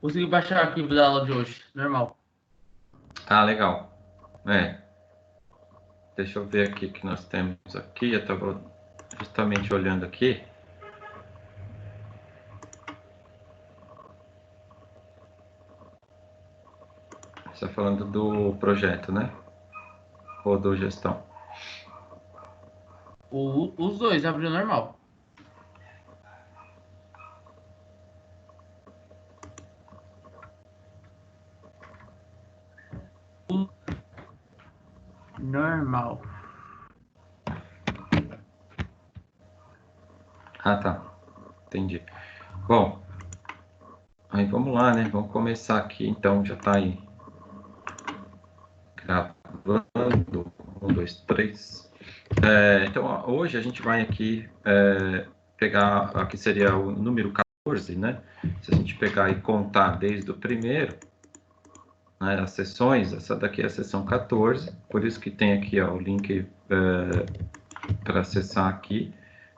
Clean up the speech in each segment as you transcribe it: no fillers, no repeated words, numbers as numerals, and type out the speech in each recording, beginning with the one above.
Consegui baixar o arquivo da aula de hoje, normal. Ah, legal. Deixa eu ver aqui o que nós temos aqui. Eu estava justamente olhando aqui. Você está falando do projeto, né? Ou do gestão? Os dois abriu normal. Normal. Ah, tá. Entendi. Bom, aí vamos lá, né? Vamos começar aqui, então. Já está aí gravando. 1, 2, 3. Então, hoje a gente vai aqui pegar, aqui seria o número 14, né? Se a gente pegar e contar desde o primeiro, né, as sessões, essa daqui é a sessão 14, por isso que tem aqui ó, o link para acessar aqui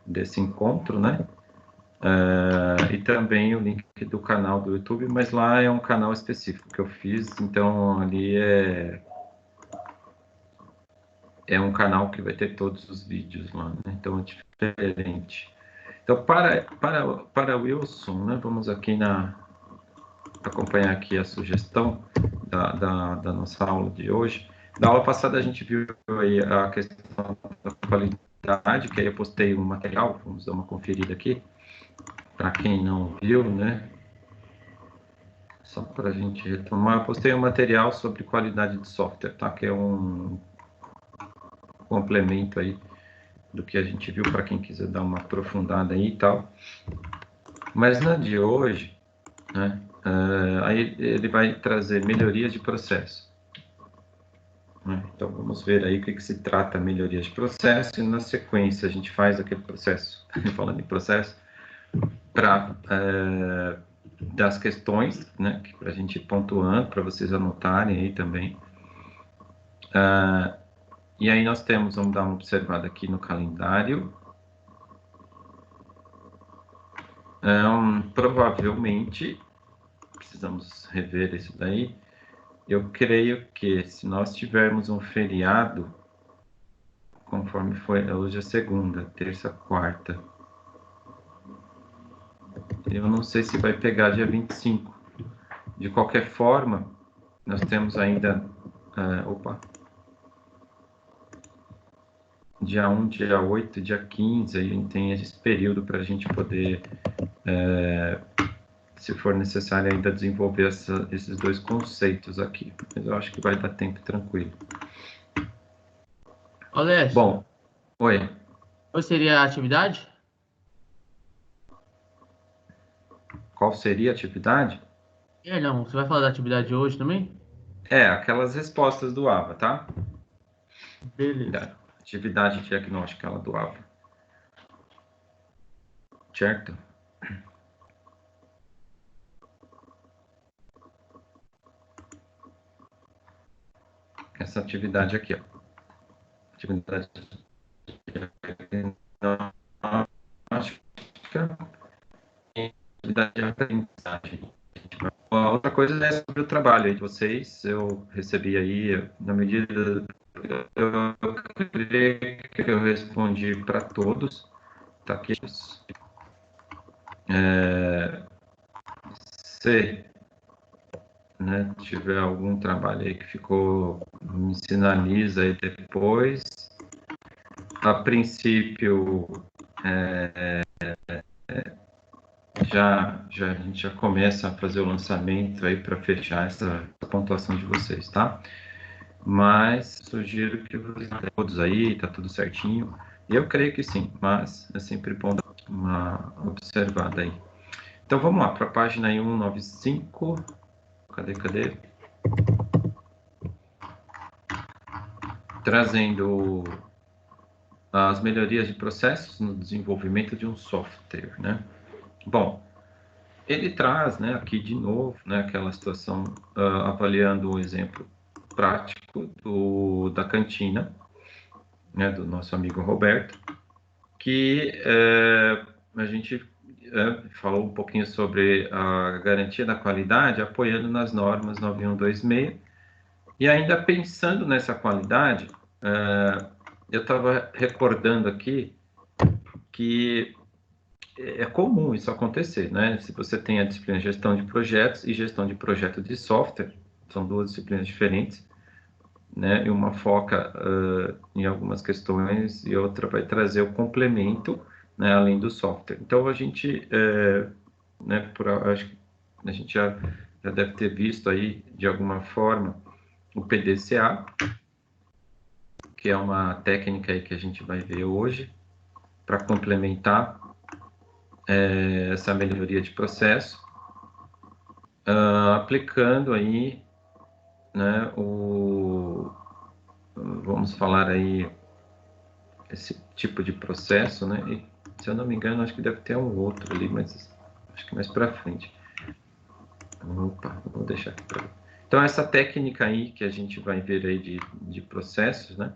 desse encontro, né? E também o link do canal do YouTube, mas lá é um canal específico que eu fiz, então ali é um canal que vai ter todos os vídeos lá, né? Então é diferente. Então, para Wilson, né, vamos aqui acompanhar aqui a sugestão da nossa aula de hoje. Na aula passada a gente viu aí a questão da qualidade, que aí eu postei um material, vamos dar uma conferida aqui, para quem não viu, né? Só para a gente retomar, eu postei um material sobre qualidade de software, tá? Que é um complemento aí do que a gente viu para quem quiser dar uma aprofundada aí e tal. Mas na de hoje, né? Aí ele vai trazer melhorias de processo. Né? Então vamos ver aí o que se trata melhorias de processo e na sequência a gente faz aquele processo, falando em processo, para das questões, né? Para a gente ir pontuando, para vocês anotarem aí também. E aí nós temos, vamos dar uma observada aqui no calendário. Provavelmente, precisamos rever isso daí. Eu creio que se nós tivermos um feriado, conforme foi, hoje é segunda, terça, quarta, eu não sei se vai pegar dia 25. De qualquer forma, nós temos ainda, dia 1, dia 8, dia 15, a gente tem esse período para a gente poder, se for necessário, ainda desenvolver esses dois conceitos aqui. Mas eu acho que vai dar tempo tranquilo. Alessio, Bom, oi. qual seria a atividade? Qual seria a atividade? Não, você vai falar da atividade de hoje também? Aquelas respostas do AVA, tá? Beleza. Da atividade diagnóstica ela do AVA. Certo? Essa atividade aqui, ó. Atividade diagnóstica e atividade de aprendizagem. A outra coisa é sobre o trabalho aí de vocês. Eu recebi aí, na medida. Eu creio que eu respondi para todos. Tá aqui. Se, né, tiver algum trabalho aí que ficou, me sinaliza aí depois. A princípio, a gente já começa a fazer o lançamento aí para fechar essa pontuação de vocês, tá? Mas sugiro que vocês todos aí, tá tudo certinho. Eu creio que sim, mas é sempre bom dar uma observada aí. Então vamos lá para a página 195. Cadê? Trazendo as melhorias de processos no desenvolvimento de um software, né? Bom, ele traz, né, aqui de novo, né, aquela situação avaliando um exemplo prático da cantina, né, do nosso amigo Roberto, que a gente falou um pouquinho sobre a garantia da qualidade, apoiando nas normas 9126. E ainda pensando nessa qualidade, eu estava recordando aqui que é comum isso acontecer, né? Se você tem a disciplina de gestão de projetos e gestão de projeto de software, são duas disciplinas diferentes, né? E uma foca em algumas questões e outra vai trazer o complemento, né? Além do software. Então a gente, né? Acho que a gente já deve ter visto aí de alguma forma o PDCA, que é uma técnica aí que a gente vai ver hoje para complementar essa melhoria de processo, aplicando aí, né, vamos falar aí, esse tipo de processo, né, e, se eu não me engano, acho que deve ter um outro ali, mas acho que mais para frente. Opa, vou deixar aqui para. Então, essa técnica aí que a gente vai ver aí de processos, né,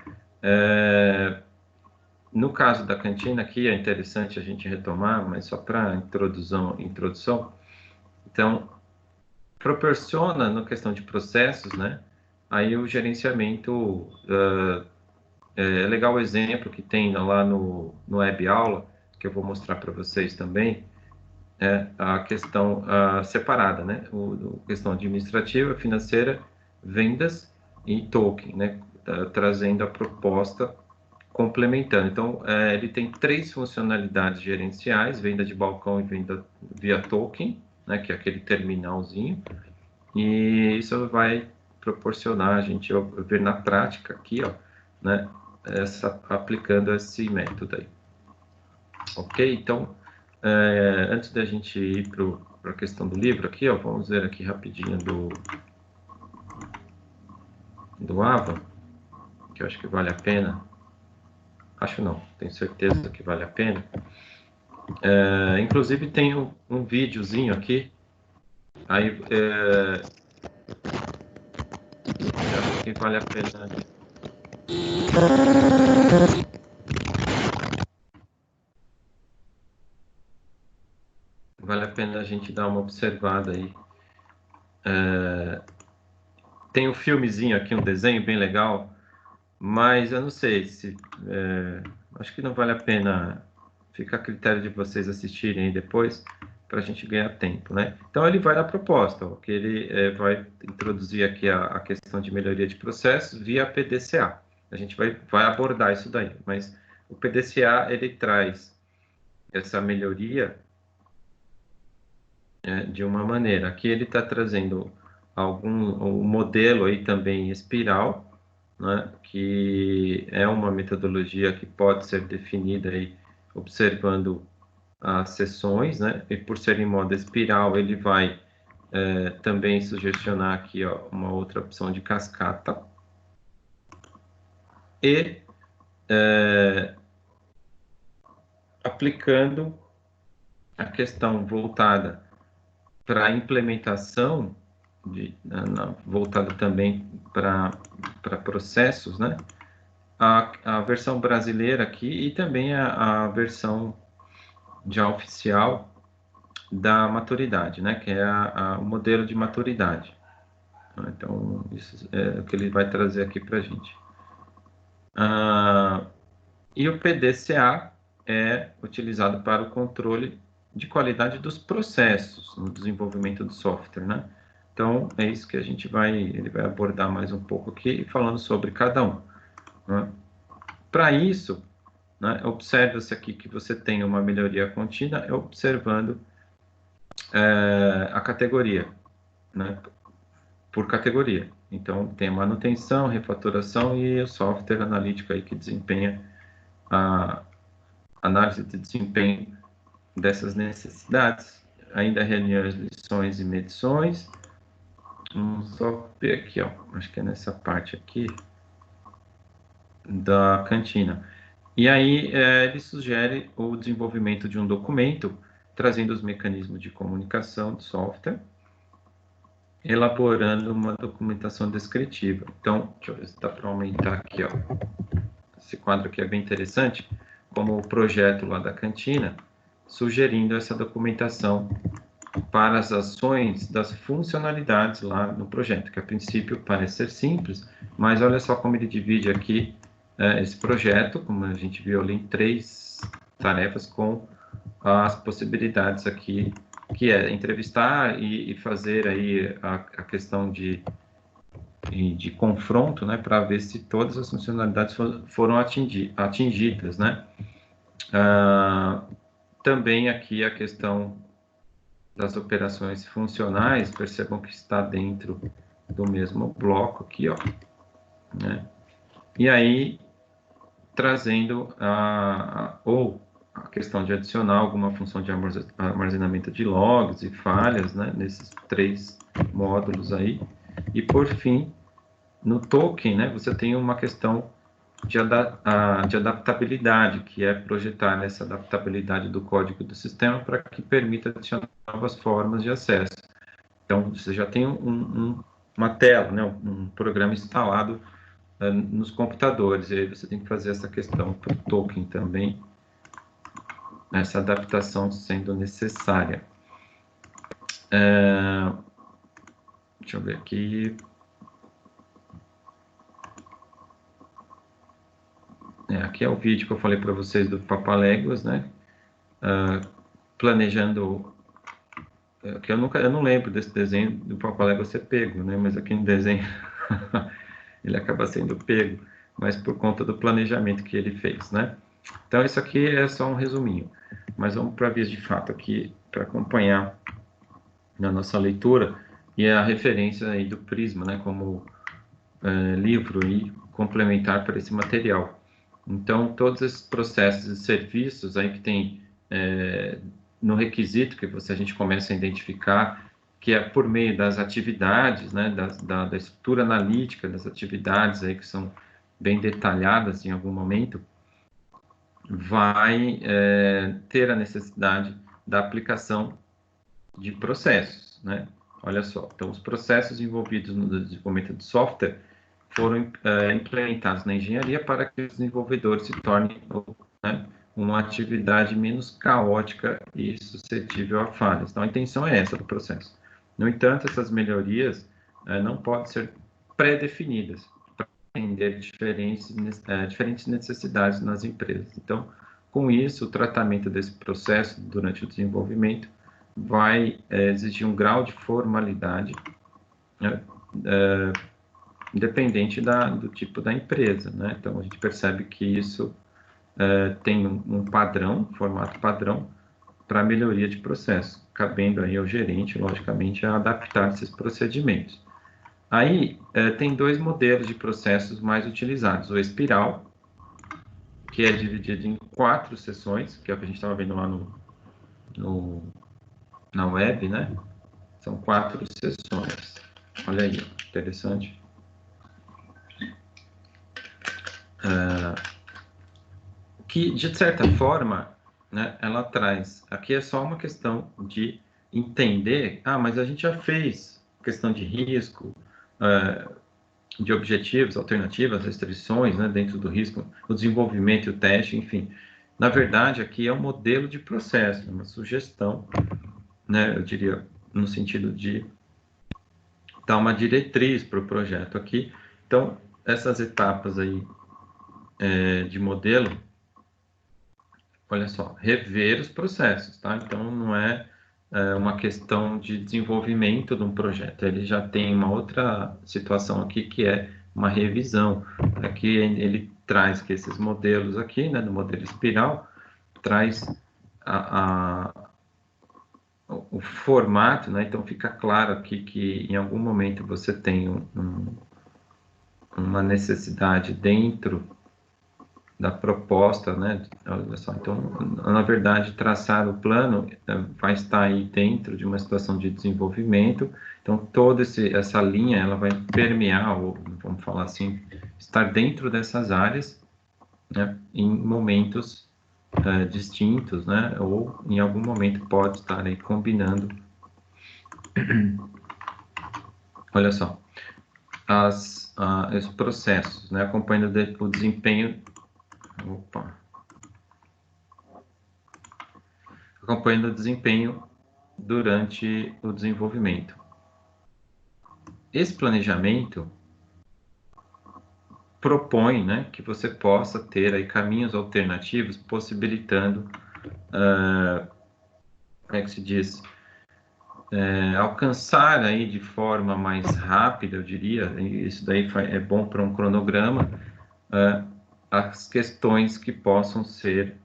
no caso da cantina aqui, é interessante a gente retomar, mas só para introdução. Então, proporciona, na questão de processos, né? Aí o gerenciamento, é legal o exemplo que tem lá no web aula, que eu vou mostrar para vocês também, a questão separada, né? A questão administrativa, financeira, vendas e token, né? Trazendo a proposta complementando. Então, ele tem 3 funcionalidades gerenciais: venda de balcão e venda via token, né, que é aquele terminalzinho. E isso vai proporcionar a gente ver na prática aqui, ó, né, aplicando esse método aí. Ok? Então, antes da gente ir para a questão do livro aqui, ó, vamos ver aqui rapidinho do Ava, que eu acho que vale a pena. Acho não, tenho certeza que vale a pena. Inclusive tem um videozinho aqui, aí acho que vale a pena. Vale a pena a gente dar uma observada aí. Tem um filmezinho aqui, um desenho bem legal, mas eu não sei se. Acho que não vale a pena. Fica a critério de vocês assistirem depois, para a gente ganhar tempo, né? Então ele vai na proposta, ó, que ele vai introduzir aqui a questão de melhoria de processos via PDCA. A gente vai abordar isso daí, mas o PDCA ele traz essa melhoria de uma maneira. Aqui ele está trazendo um modelo aí também espiral, né, que é uma metodologia que pode ser definida aí observando as sessões, né, e por ser em modo espiral ele vai também sugestionar aqui, ó, uma outra opção de cascata e aplicando a questão voltada para a implementação, voltada também para processos, né? A versão brasileira aqui e também a versão já oficial da maturidade, né? Que é o modelo de maturidade. Então, isso é o que ele vai trazer aqui para a gente. E o PDCA é utilizado para o controle de qualidade dos processos no desenvolvimento do software, né? Então, é isso que ele vai abordar mais um pouco aqui, falando sobre cada um, né? Para isso, né, observa-se aqui que você tem uma melhoria contínua, observando a categoria, né? Por categoria. Então, tem a manutenção, refatoração e o software analítico aí que desempenha a análise de desempenho dessas necessidades. Ainda reuniões, lições e medições. Vamos só ver aqui, ó. Acho que é nessa parte aqui da cantina. E aí ele sugere o desenvolvimento de um documento trazendo os mecanismos de comunicação do software, elaborando uma documentação descritiva. Então, deixa eu ver se dá para aumentar aqui, ó. Esse quadro aqui é bem interessante, como o projeto lá da cantina. sugerindo essa documentação para as ações das funcionalidades lá no projeto, que a princípio parece ser simples, mas olha só como ele divide aqui esse projeto, como a gente viu ali, em 3 tarefas com as possibilidades aqui, que é entrevistar e fazer aí a questão de confronto, né, para ver se todas as funcionalidades foram atingidas, né. Também aqui a questão das operações funcionais, percebam que está dentro do mesmo bloco aqui, ó, né? E aí, trazendo ou a questão de adicionar alguma função de armazenamento de logs e falhas, né, nesses 3 módulos aí. E, por fim, no token, né, você tem uma questão de adaptabilidade, que é projetar essa adaptabilidade do código do sistema para que permita adicionar novas formas de acesso. Então, você já tem uma tela, né, um programa instalado nos computadores, e aí você tem que fazer essa questão para o token também, essa adaptação sendo necessária. Deixa eu ver aqui. Aqui é o vídeo que eu falei para vocês do Papaléguas, né? Planejando, que eu não lembro desse desenho do Papaléguas ser pego, né? Mas aqui no desenho ele acaba sendo pego, mas por conta do planejamento que ele fez, né? Então isso aqui é só um resuminho, mas vamos para a vias de fato aqui para acompanhar na nossa leitura e a referência aí do Prisma, né? Como livro e complementar para esse material. Então, todos esses processos e serviços aí que tem no requisito que a gente começa a identificar, que é por meio das atividades, né, da estrutura analítica das atividades aí que são bem detalhadas em algum momento, vai ter a necessidade da aplicação de processos, né? Olha só, então os processos envolvidos no desenvolvimento de software foram implementados na engenharia para que os desenvolvedores se tornem, né, uma atividade menos caótica e suscetível a falhas. Então, a intenção é essa do processo. No entanto, essas melhorias não podem ser pré-definidas para atender diferentes necessidades nas empresas. Então, com isso, o tratamento desse processo durante o desenvolvimento vai exigir um grau de formalidade, né, independente do tipo da empresa, né? Então, a gente percebe que isso tem um padrão, formato padrão, para melhoria de processo, cabendo aí ao gerente, logicamente, a adaptar esses procedimentos. Aí, tem 2 modelos de processos mais utilizados. O espiral, que é dividido em 4 sessões, que é o que a gente estava vendo lá na web, né? São 4 sessões. Olha aí, interessante. Que, de certa forma, né, ela traz... Aqui é só uma questão de entender... mas a gente já fez questão de risco, de objetivos, alternativas, restrições, né, dentro do risco, o desenvolvimento e o teste, enfim. Na verdade, aqui é um modelo de processo, uma sugestão, né, eu diria, no sentido de dar uma diretriz para o projeto aqui. Então, essas etapas aí de modelo, olha só, rever os processos, tá? Então, não é uma questão de desenvolvimento de um projeto, ele já tem uma outra situação aqui que é uma revisão. Aqui ele traz que esses modelos aqui, né, do modelo espiral, traz o formato, né? Então fica claro aqui que em algum momento você tem uma necessidade dentro da proposta, né? Olha só, então, na verdade, traçar o plano vai estar aí dentro de uma situação de desenvolvimento. Então, toda essa linha, ela vai permear, ou vamos falar assim, estar dentro dessas áreas, né? Em momentos distintos, né? Ou em algum momento pode estar aí combinando. Olha só, os processos, né? Acompanhando o desempenho. Opa! acompanhando o desempenho durante o desenvolvimento. Esse planejamento propõe, né, que você possa ter aí caminhos alternativos, possibilitando, como é que se diz, alcançar aí de forma mais rápida, eu diria, isso daí é bom para um cronograma, as questões que possam ser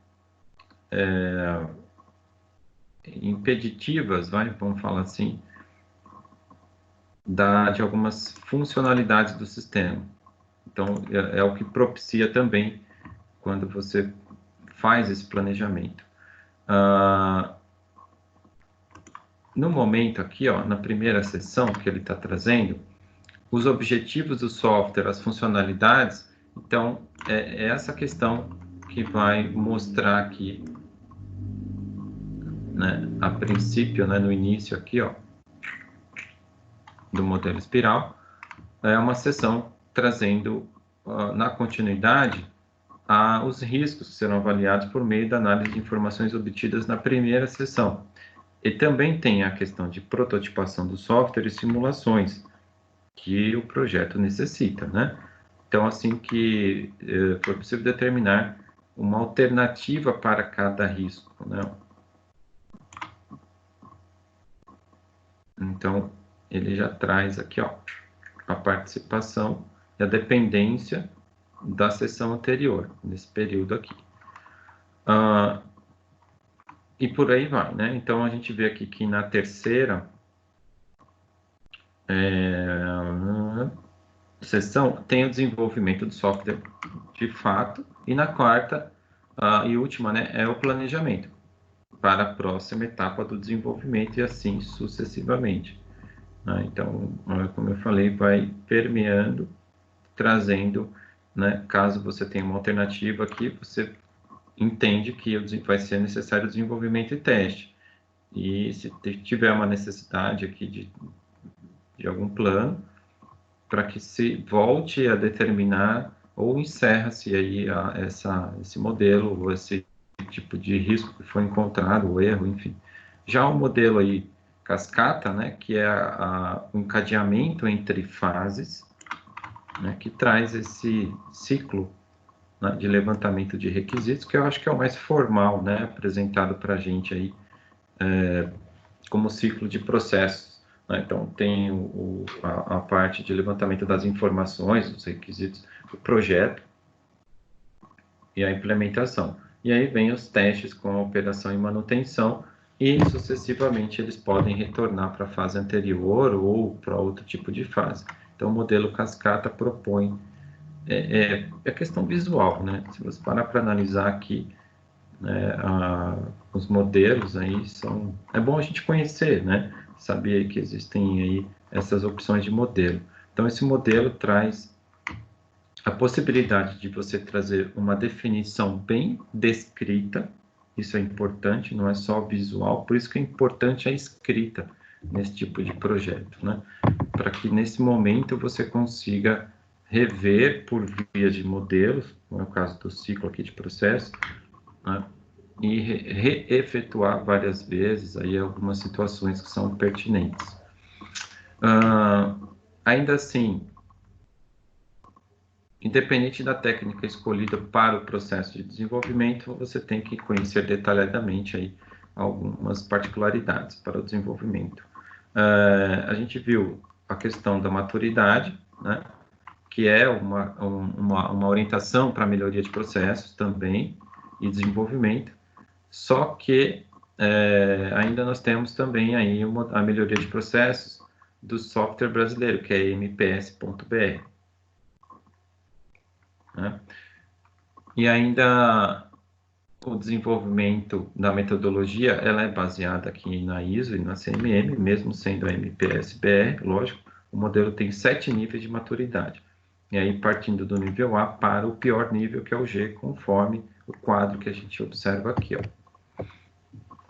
impeditivas, vamos falar assim, de algumas funcionalidades do sistema. Então, é o que propicia também quando você faz esse planejamento. No momento aqui, ó, na primeira seção que ele está trazendo, os objetivos do software, as funcionalidades, então, é essa questão que vai mostrar aqui, né, a princípio, né, no início aqui, ó, do modelo espiral, é uma seção trazendo, na continuidade, os riscos que serão avaliados por meio da análise de informações obtidas na primeira seção. E também tem a questão de prototipação do software e simulações que o projeto necessita, né? Então, assim que for possível determinar uma alternativa para cada risco, né? Então, ele já traz aqui, ó, a participação e a dependência da sessão anterior, nesse período aqui. E por aí vai, né? Então, a gente vê aqui que na terceira sessão tem o desenvolvimento do software de fato, e na quarta e última, né, é o planejamento para a próxima etapa do desenvolvimento e assim sucessivamente. Né? Então, como eu falei, vai permeando, trazendo, né, caso você tenha uma alternativa aqui, você entende que vai ser necessário desenvolvimento e teste. E se tiver uma necessidade aqui de algum plano, para que se volte a determinar ou encerra-se aí esse modelo ou esse tipo de risco que foi encontrado, o erro, enfim. Já o modelo aí cascata, né, que é o encadeamento entre fases, né, que traz esse ciclo, né, de levantamento de requisitos, que eu acho que é o mais formal, né, apresentado para a gente aí como ciclo de processos. Né? Então, tem a parte de levantamento das informações, dos requisitos do projeto e a implementação. E aí vem os testes com a operação e manutenção, e sucessivamente eles podem retornar para a fase anterior ou para outro tipo de fase. Então, o modelo cascata propõe a questão visual, né? Se você parar para analisar aqui, né, os modelos aí é bom a gente conhecer, né? Saber aí que existem aí essas opções de modelo. Então, esse modelo traz a possibilidade de você trazer uma definição bem descrita, isso é importante, não é só visual, por isso que é importante a escrita nesse tipo de projeto, né? Para que nesse momento você consiga rever por via de modelos, como é o caso do ciclo aqui de processo, né? E reefetuar várias vezes aí algumas situações que são pertinentes. Ainda assim, independente da técnica escolhida para o processo de desenvolvimento, você tem que conhecer detalhadamente aí algumas particularidades para o desenvolvimento. A gente viu a questão da maturidade, né, que é uma orientação para a melhoria de processos também e desenvolvimento, só que ainda nós temos também aí a melhoria de processos do software brasileiro, que é MPS.br. Né? E ainda o desenvolvimento da metodologia, ela é baseada aqui na ISO e na CMM, mesmo sendo a MPS-BR, lógico, o modelo tem 7 níveis de maturidade. E aí, partindo do nível A para o pior nível, que é o G, conforme o quadro que a gente observa aqui, ó.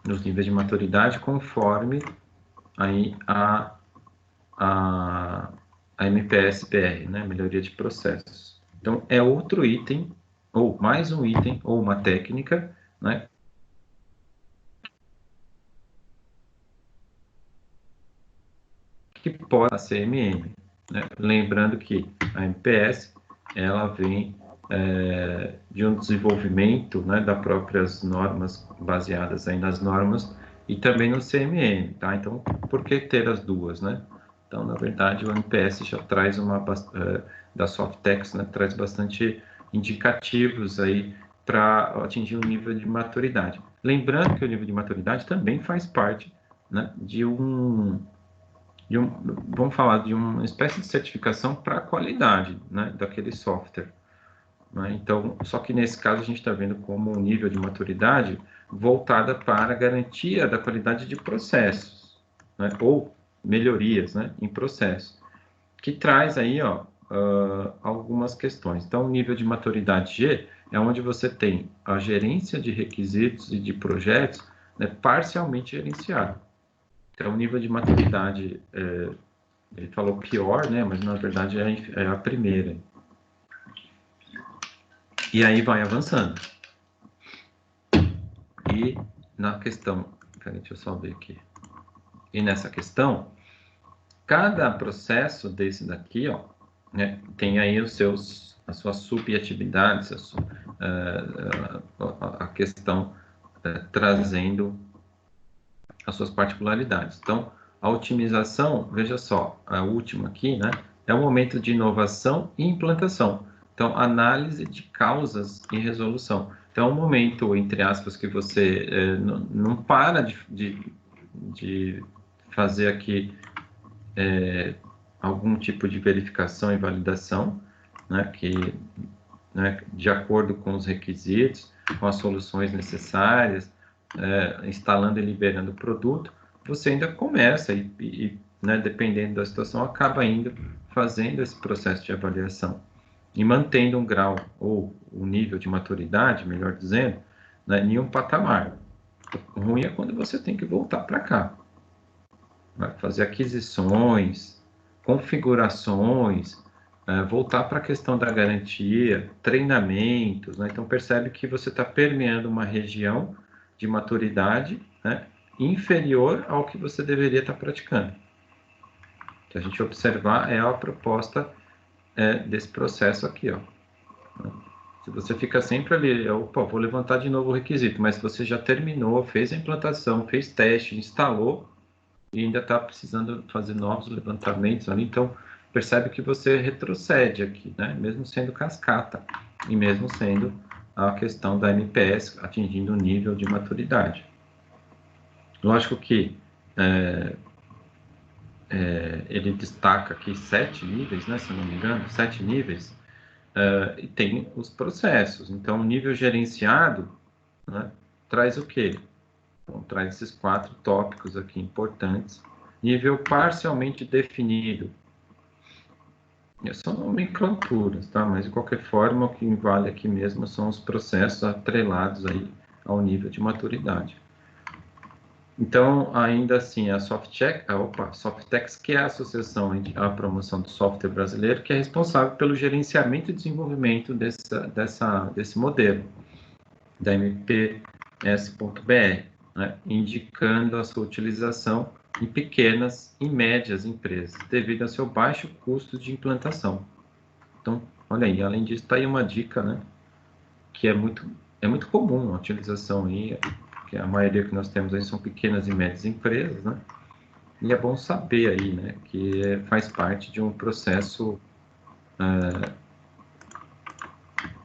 Nos níveis de maturidade, conforme aí a MPS-BR, né, melhoria de processos. Então, é outro item, ou mais um item, ou uma técnica, né, que pode ser CMM, né? Lembrando que a MPS ela vem de um desenvolvimento, né, das próprias normas, baseadas aí nas normas, e também no CMM, tá? Então, por que ter as duas, né? Então, na verdade, o MPS já traz da Softex, né, traz bastante indicativos aí para atingir um nível de maturidade. Lembrando que o nível de maturidade também faz parte, né, vamos falar de uma espécie de certificação para a qualidade, né, daquele software. Né? Então, só que nesse caso a gente está vendo como um nível de maturidade voltada para a garantia da qualidade de processos, né? Ou melhorias, né, em processos, que traz aí, ó, algumas questões. Então, o nível de maturidade G é onde você tem a gerência de requisitos e de projetos, né, parcialmente gerenciado. Então, o nível de maturidade, ele falou pior, né, mas na verdade é a primeira. E aí vai avançando. E na questão, peraí, deixa eu só ver aqui. E nessa questão, cada processo desse daqui, ó, né, tem aí as suas subatividades, a questão trazendo as suas particularidades. Então, a otimização, veja só, a última aqui, né, é o momento de inovação e implantação. Então, análise de causas e resolução. Então, é um momento, entre aspas, que você não para de fazer aqui algum tipo de verificação e validação, né, de acordo com os requisitos, com as soluções necessárias, instalando e liberando o produto, você ainda começa né, dependendo da situação, acaba indo fazendo esse processo de avaliação e mantendo um grau ou um nível de maturidade, melhor dizendo, né, em um patamar. O ruim é quando você tem que voltar para cá, vai fazer aquisições, configurações, voltar para a questão da garantia, treinamentos, né? Então percebe que você está permeando uma região de maturidade, né, inferior ao que você deveria estar praticando. Que a gente observar é a proposta desse processo aqui, ó. Se você fica sempre ali, opa, vou levantar de novo o requisito, mas se você já terminou, fez a implantação, fez teste, instalou, e ainda está precisando fazer novos levantamentos ali, então percebe que você retrocede aqui, né? Mesmo sendo cascata e mesmo sendo a questão da MPS atingindo um nível de maturidade. Lógico que ele destaca aqui 7 níveis, né? Se não me engano, 7 níveis, e tem os processos. Então, o nível gerenciado, né, traz o quê? Então, traz esses 4 tópicos aqui importantes. Nível parcialmente definido. São nomenclaturas, tá? Mas de qualquer forma, o que vale aqui mesmo são os processos atrelados aí ao nível de maturidade. Então, ainda assim, a Softex, que é a Associação à Promoção do Software Brasileiro, que é responsável pelo gerenciamento e desenvolvimento desse modelo, da MPS.br, né? Indicando a sua utilização em pequenas e médias empresas, devido ao seu baixo custo de implantação. Então, olha aí, além disso, está aí uma dica, né, que é muito comum a utilização aí, que a maioria que nós temos aí são pequenas e médias empresas, né, e é bom saber aí, né, que faz parte de um processo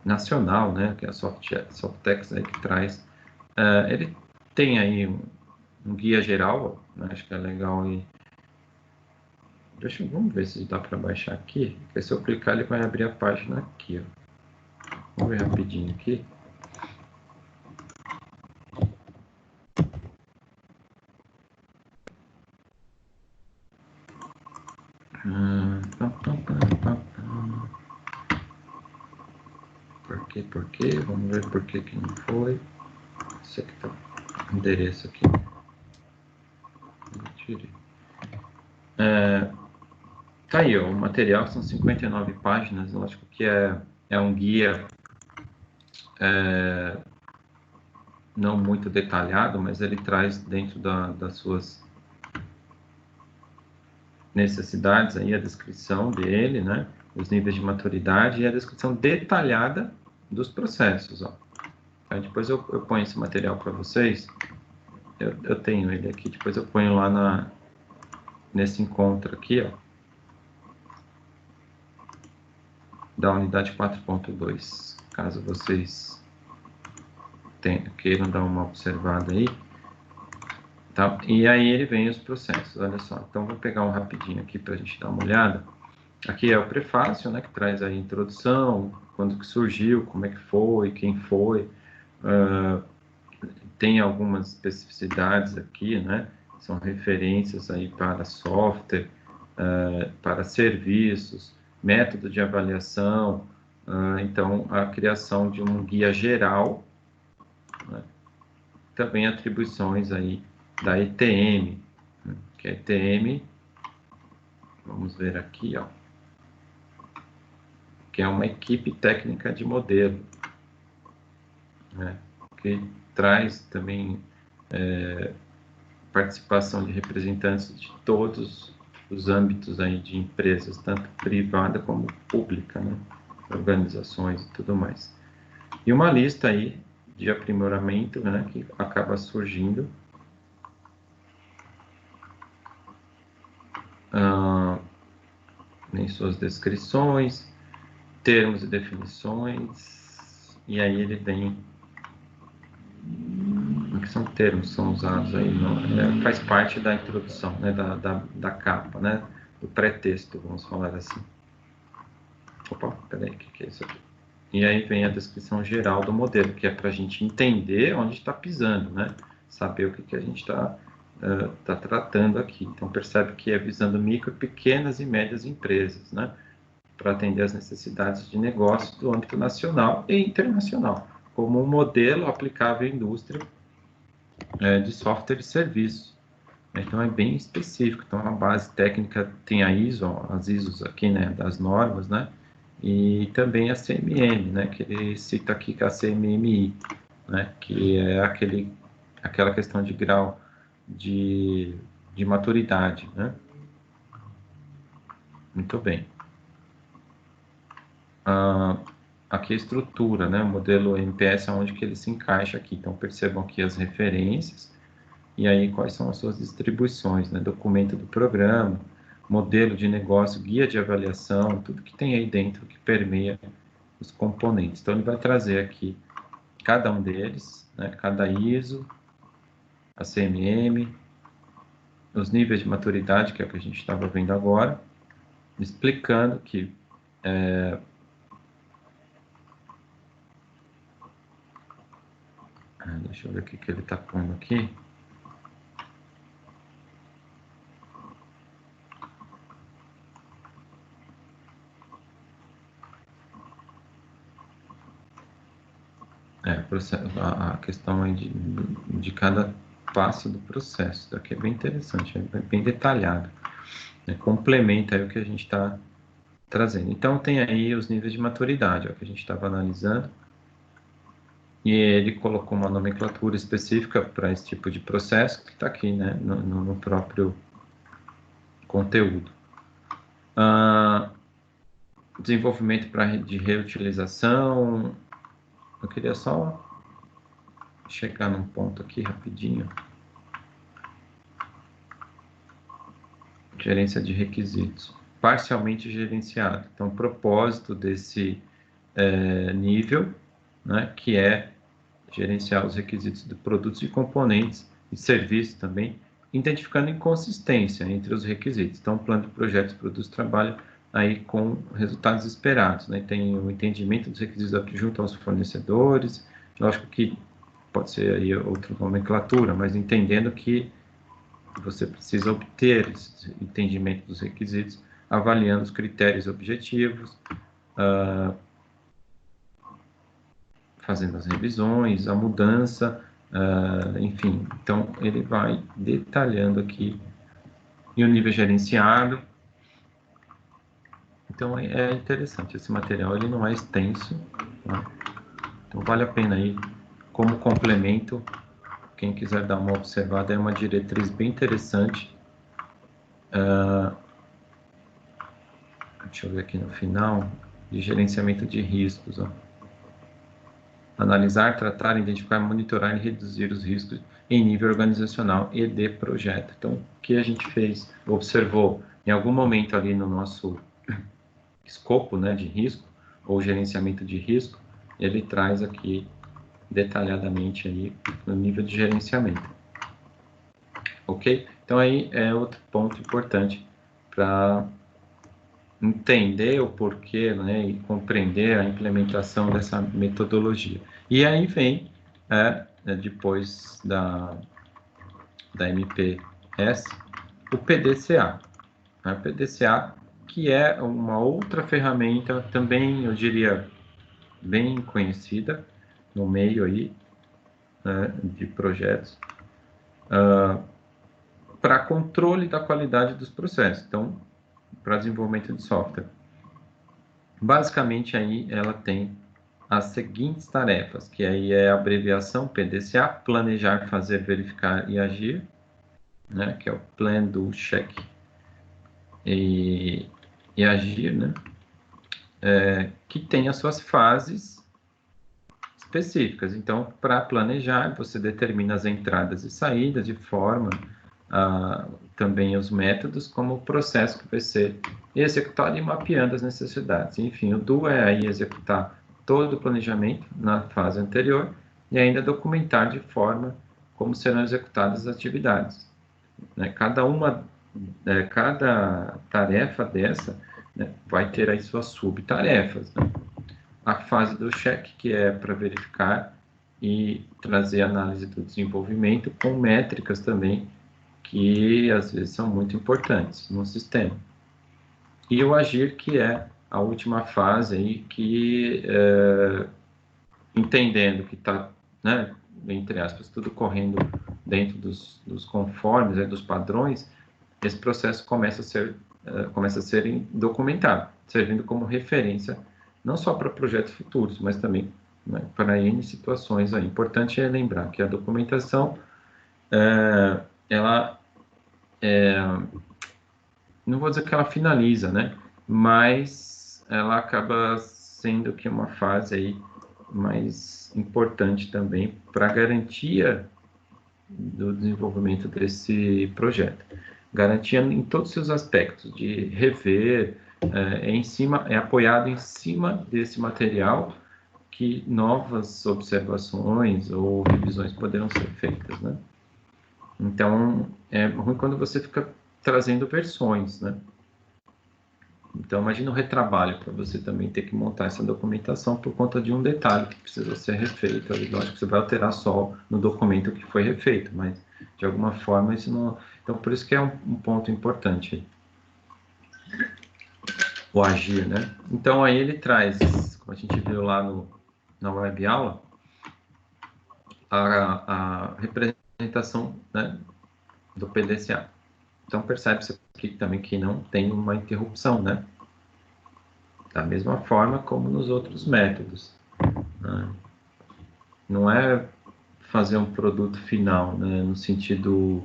nacional, né, que é a Softex aí que traz. Ele tem aí um guia geral, né, acho que é legal aí. Vamos ver se dá para baixar aqui, porque se eu clicar ele vai abrir a página aqui, ó. Vamos ver rapidinho aqui. Por quê? Vamos ver por que não foi. Esse aqui tá o endereço aqui. Tirei. Tá aí, ó, o material são 59 páginas, lógico que é um guia não muito detalhado, mas ele traz dentro das suas necessidades, aí a descrição dele, né? Os níveis de maturidade e a descrição detalhada dos processos, ó. Aí depois eu ponho esse material para vocês. Eu tenho ele aqui, depois eu ponho lá nesse encontro aqui, ó, da unidade 4.2, caso vocês queiram dar uma observada aí, tá? E aí ele vem os processos, olha só. Então vou pegar um rapidinho aqui para a gente dar uma olhada. Aqui é o prefácio, né, que traz a introdução, quando que surgiu, como é que foi, quem foi. Tem algumas especificidades aqui, né? São referências aí para software, para serviços, método de avaliação, então a criação de um guia geral, né? Também atribuições aí da ETM, né? Que a ETM, vamos ver aqui, ó, que é uma equipe técnica de modelo, né? Que traz também participação de representantes de todos os âmbitos aí de empresas, tanto privada como pública, né? Organizações e tudo mais. E uma lista aí de aprimoramento, né, que acaba surgindo. Em suas descrições, termos e definições, e aí ele vem. O que são termos são usados aí? Faz parte da introdução, né, da capa, né, do pré-texto, vamos falar assim. Opa, peraí, o que é isso aqui? E aí vem a descrição geral do modelo, que é para a gente entender onde está pisando, né? Saber o que a gente está tratando aqui. Então, percebe que é visando micro, pequenas e médias empresas, né? Para atender às necessidades de negócios do âmbito nacional e internacional, como um modelo aplicável à indústria de software e serviço. Então, é bem específico. Então, a base técnica tem a ISO, as ISOs aqui, né, das normas, né? E também a CMM, né, que ele cita aqui que é a CMMI, né, que é aquela questão de grau de maturidade, né? Muito bem. Aqui a estrutura, né, o modelo MPS, onde que ele se encaixa aqui. Então, percebam aqui as referências e aí quais são as suas distribuições, né, documento do programa, modelo de negócio, guia de avaliação, tudo que tem aí dentro que permeia os componentes. Então, ele vai trazer aqui cada um deles, né, cada ISO, a CMM, os níveis de maturidade, que é o que a gente estava vendo agora, explicando que deixa eu ver o que ele está pondo aqui. A questão aí de cada passo do processo. Isso aqui é bem interessante, é bem detalhado, né? Complementa aí o que a gente está trazendo. Então, tem aí os níveis de maturidade, é o que a gente estava analisando. E ele colocou uma nomenclatura específica para esse tipo de processo, que está aqui, né, no próprio conteúdo. Desenvolvimento de reutilização. Eu queria só chegar num ponto aqui rapidinho. Gerência de requisitos. Parcialmente gerenciado. Então, o propósito desse nível, né, que é gerenciar os requisitos de produtos e componentes e serviços também, identificando inconsistência entre os requisitos. Então, o plano de projetos e produtos trabalha aí com resultados esperados, né? Tem o entendimento dos requisitos junto aos fornecedores, lógico que pode ser aí outra nomenclatura, mas entendendo que você precisa obter esse entendimento dos requisitos, avaliando os critérios objetivos, fazendo as revisões, a mudança, enfim. Então, ele vai detalhando aqui e o nível gerenciado. Então, é interessante. Esse material ele não é extenso, tá? Então, vale a pena aí, como complemento, quem quiser dar uma observada, é uma diretriz bem interessante deixa eu ver aqui no final, de gerenciamento de riscos, ó. Analisar, tratar, identificar, monitorar e reduzir os riscos em nível organizacional e de projeto. Então, o que a gente fez? Observou em algum momento ali no nosso escopo, né, de risco, ou gerenciamento de risco, ele traz aqui detalhadamente aí no nível de gerenciamento. Ok? Então, aí é outro ponto importante para entender o porquê, né, e compreender a implementação dessa metodologia. E aí vem, depois da MPS, o PDCA. O PDCA, que é uma outra ferramenta também, eu diria, bem conhecida no meio aí, né, de projetos, para controle da qualidade dos processos. Então, para desenvolvimento de software. Basicamente, aí ela tem as seguintes tarefas, que aí é a abreviação PDCA, planejar, fazer, verificar e agir, né, que é o plan, do, check e agir, né, que tem as suas fases específicas. Então, para planejar, você determina as entradas e saídas de forma também os métodos, como o processo que vai ser executado e mapeando as necessidades. Enfim, o do é aí executar todo o planejamento na fase anterior e ainda documentar de forma como serão executadas as atividades. Né? Cada tarefa dessa, né, vai ter aí suas subtarefas. Né? A fase do check, que é para verificar e trazer análise do desenvolvimento com métricas também que às vezes são muito importantes no sistema. E o agir, que é a última fase aí, que entendendo que está, né, entre aspas, tudo correndo dentro dos conformes, dos padrões, esse processo começa a ser documentado, servindo como referência não só para projetos futuros, mas também, né, para N situações aí. Importante é lembrar que a documentação, ela não vou dizer que ela finaliza, né? Mas ela acaba sendo que uma fase aí mais importante também para a garantia do desenvolvimento desse projeto. Garantia em todos os seus aspectos, de rever, é apoiado em cima desse material que novas observações ou revisões poderão ser feitas, né? Então, é ruim quando você fica trazendo versões, né? Então, imagina o retrabalho para você também ter que montar essa documentação por conta de um detalhe que precisa ser refeito. Lógico que você vai alterar só no documento que foi refeito, mas de alguma forma isso não... Então, por isso que é um ponto importante o agir, né? Então, aí ele traz, como a gente viu lá na web aula, a representação, né, do PDCA. Então, percebe-se aqui também que não tem uma interrupção, né? Da mesma forma como nos outros métodos. Né? Não é fazer um produto final, né? No sentido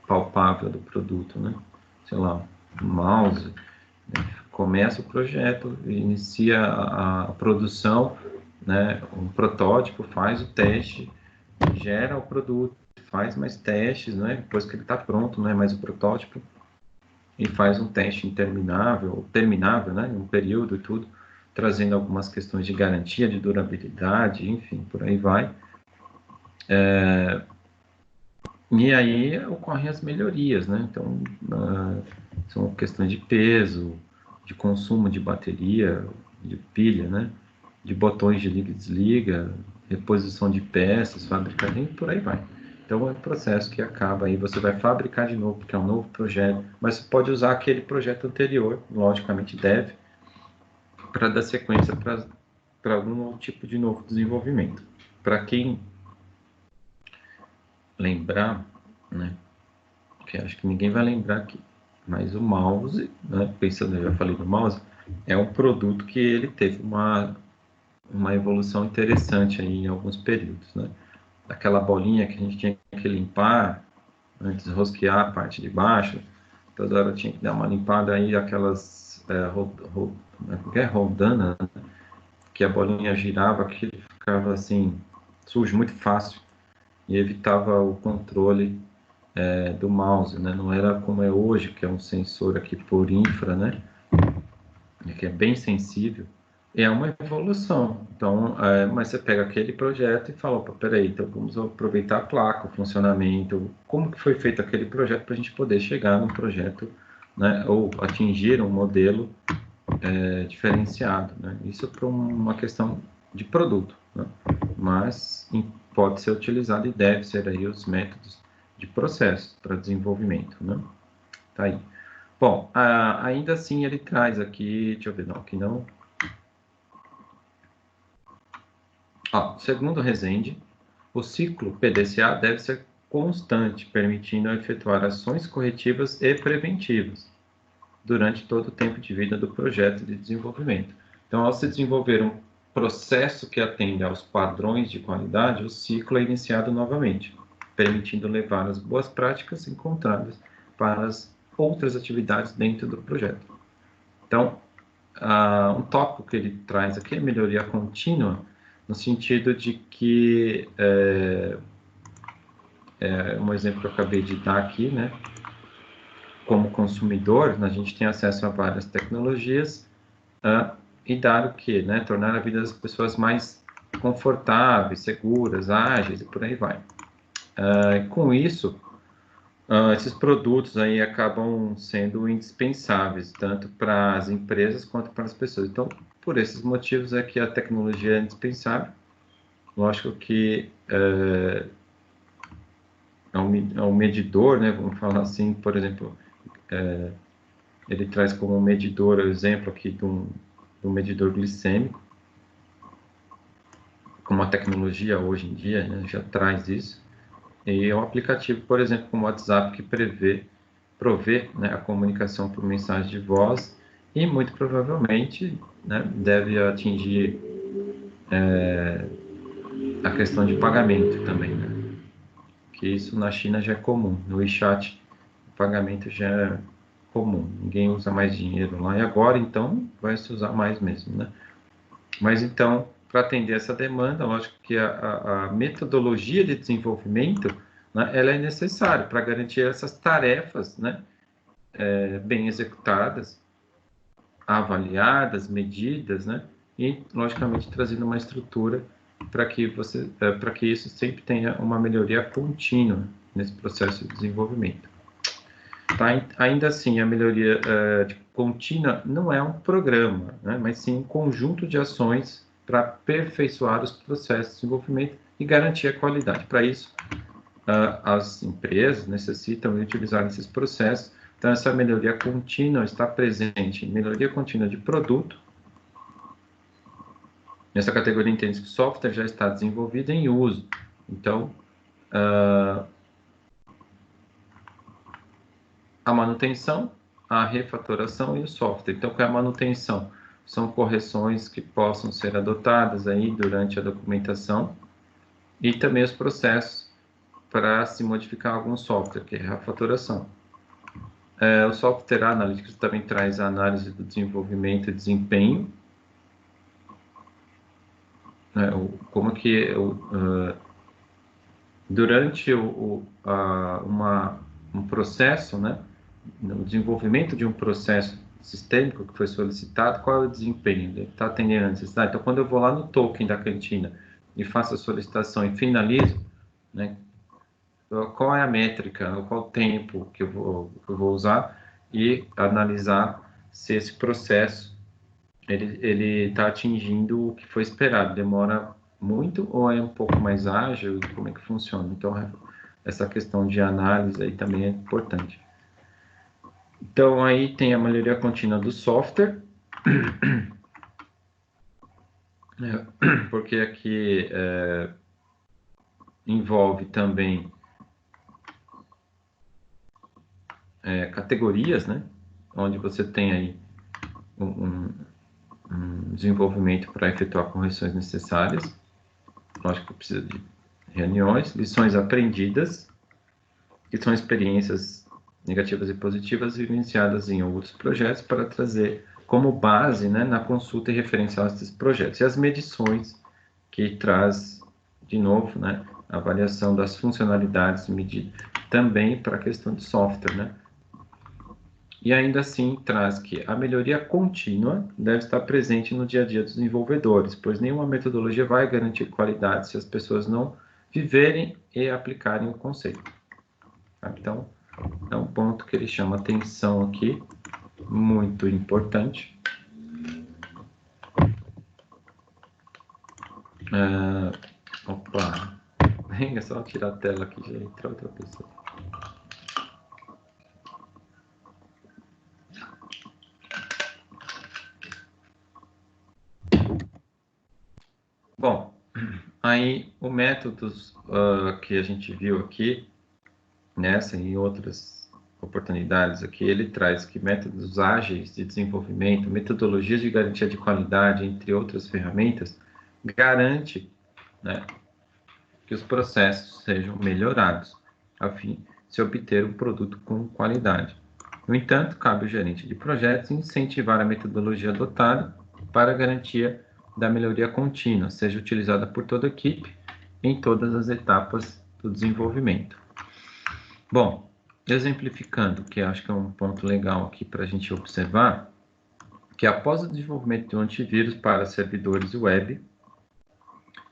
palpável do produto, né? Sei lá, um mouse, né? Começa o projeto, inicia a produção, né? Um protótipo, faz o teste, gera o produto, faz mais testes, né? Depois que ele está pronto, não é mais o protótipo, e faz um teste interminável, terminável, né, em um período e tudo, trazendo algumas questões de garantia, de durabilidade, enfim, por aí vai. E aí ocorrem as melhorias, né? Então, são questões de peso, de consumo de bateria, de pilha, né? De botões de liga e desliga, reposição de peças, fabricação, e por aí vai. Então, é um processo que acaba aí, você vai fabricar de novo, porque é um novo projeto, mas você pode usar aquele projeto anterior, logicamente deve, para dar sequência para algum tipo de novo desenvolvimento. Para quem lembrar, né, que acho que ninguém vai lembrar aqui, mas o mouse, né, pensando, eu já falei do mouse, é um produto que ele teve uma evolução interessante aí em alguns períodos, né? Aquela bolinha que a gente tinha que limpar, antes rosquear a parte de baixo, toda hora tinha que dar uma limpada aí, aquelas Roldana, né? Que a bolinha girava, que ficava assim, sujo muito fácil e evitava o controle do mouse, né? Não era como é hoje, que é um sensor aqui por infra, né? Que é bem sensível. É uma evolução. Então, mas você pega aquele projeto e fala, opa, peraí, então vamos aproveitar a placa, o funcionamento, como que foi feito aquele projeto para a gente poder chegar num projeto, né? Ou atingir um modelo diferenciado, né? Isso para uma questão de produto, né? Mas pode ser utilizado e deve ser aí os métodos de processo para desenvolvimento, né? Tá aí. Bom, ainda assim ele traz aqui, deixa eu ver, não, aqui não. Segundo Rezende, o ciclo PDCA deve ser constante, permitindo efetuar ações corretivas e preventivas durante todo o tempo de vida do projeto de desenvolvimento. Então, ao se desenvolver um processo que atende aos padrões de qualidade, o ciclo é iniciado novamente, permitindo levar as boas práticas encontradas para as outras atividades dentro do projeto. Então, um tópico que ele traz aqui é melhoria contínua, no sentido de que, um exemplo que eu acabei de dar aqui, né? Como consumidor, a gente tem acesso a várias tecnologias e dar o quê? Né? Tornar a vida das pessoas mais confortáveis, seguras, ágeis e por aí vai. Com isso, esses produtos aí acabam sendo indispensáveis, tanto para as empresas quanto para as pessoas. Então, por esses motivos é que a tecnologia é indispensável. Lógico que é um medidor, né? Vamos falar assim, por exemplo, ele traz como medidor o exemplo aqui de um medidor glicêmico, como a tecnologia hoje em dia, né, já traz isso. E é um aplicativo, por exemplo, como o WhatsApp, que provê, né, a comunicação por mensagem de voz e, muito provavelmente, né, deve atingir a questão de pagamento também, né? Que isso na China já é comum. No WeChat, o pagamento já é comum. Ninguém usa mais dinheiro lá. E agora, então, vai se usar mais mesmo, né? Mas, então, para atender essa demanda, lógico que a metodologia de desenvolvimento, né, ela é necessária para garantir essas tarefas, né, bem executadas, avaliadas, medidas, né, e, logicamente, trazendo uma estrutura para que isso sempre tenha uma melhoria contínua nesse processo de desenvolvimento. Tá? Ainda assim, a melhoria contínua não é um programa, né, mas sim um conjunto de ações para aperfeiçoar os processos de desenvolvimento e garantir a qualidade. Para isso, as empresas necessitam utilizar esses processos. Então, essa melhoria contínua está presente em melhoria contínua de produto. Nessa categoria, entende que o software já está desenvolvido em uso. Então, a manutenção, a refatoração e o software. Então, qual é a manutenção? São correções que possam ser adotadas aí durante a documentação e também os processos para se modificar algum software, que é a refatoração. O software Analytics também traz a análise do desenvolvimento e desempenho, né, como que durante um processo, né, no desenvolvimento de um processo sistêmico que foi solicitado, qual é o desempenho? Ele está atendendo a necessidade? Então, quando eu vou lá no token da cantina e faço a solicitação e finalizo, né, qual é a métrica, qual o tempo que eu vou usar e analisar se esse processo ele está atingindo o que foi esperado. Demora muito ou é um pouco mais ágil? Como é que funciona? Então, essa questão de análise aí também é importante. Então, aí tem a melhoria contínua do software, porque aqui envolve também categorias, né? Onde você tem aí um desenvolvimento para efetuar correções necessárias. Lógico que precisa de reuniões, lições aprendidas, que são experiências negativas e positivas vivenciadas em outros projetos para trazer como base, né, na consulta e referencial desses projetos. E as medições, que traz, de novo, né, a avaliação das funcionalidades medidas também para a questão de software, né? E ainda assim traz que a melhoria contínua deve estar presente no dia a dia dos desenvolvedores, pois nenhuma metodologia vai garantir qualidade se as pessoas não viverem e aplicarem o conceito. Então, é um ponto que ele chama atenção aqui, muito importante. Opa, é só tirar a tela aqui, já entra outra pessoa. Bom, aí o métodos que a gente viu aqui, nessa e outras oportunidades aqui, ele traz que métodos ágeis de desenvolvimento, metodologias de garantia de qualidade, entre outras ferramentas, garante, né, que os processos sejam melhorados, a fim de se obter um produto com qualidade. No entanto, cabe ao gerente de projetos incentivar a metodologia adotada para a garantia da melhoria contínua, seja utilizada por toda a equipe em todas as etapas do desenvolvimento. Bom, exemplificando, que acho que é um ponto legal aqui para a gente observar, que após o desenvolvimento de um antivírus para servidores web,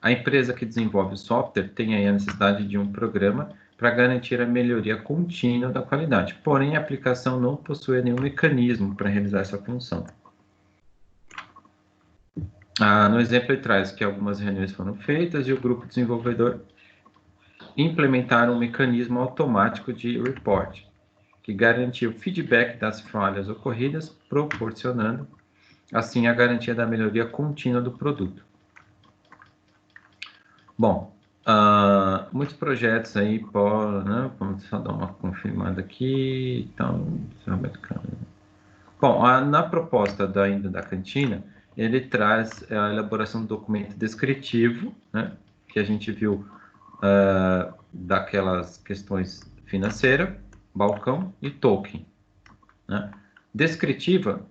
a empresa que desenvolve o software tem aí a necessidade de um programa para garantir a melhoria contínua da qualidade. Porém, a aplicação não possui nenhum mecanismo para realizar essa função. No exemplo, ele traz que algumas reuniões foram feitas e o grupo desenvolvedor implementaram um mecanismo automático de report, que garantia o feedback das falhas ocorridas, proporcionando, assim, a garantia da melhoria contínua do produto. Bom, muitos projetos aí, né? Vamos só dar uma confirmada aqui. Então, bom, na proposta ainda da cantina, ele traz a elaboração do documento descritivo, né? Que a gente viu daquelas questões financeira, balcão e token, né? Descritiva,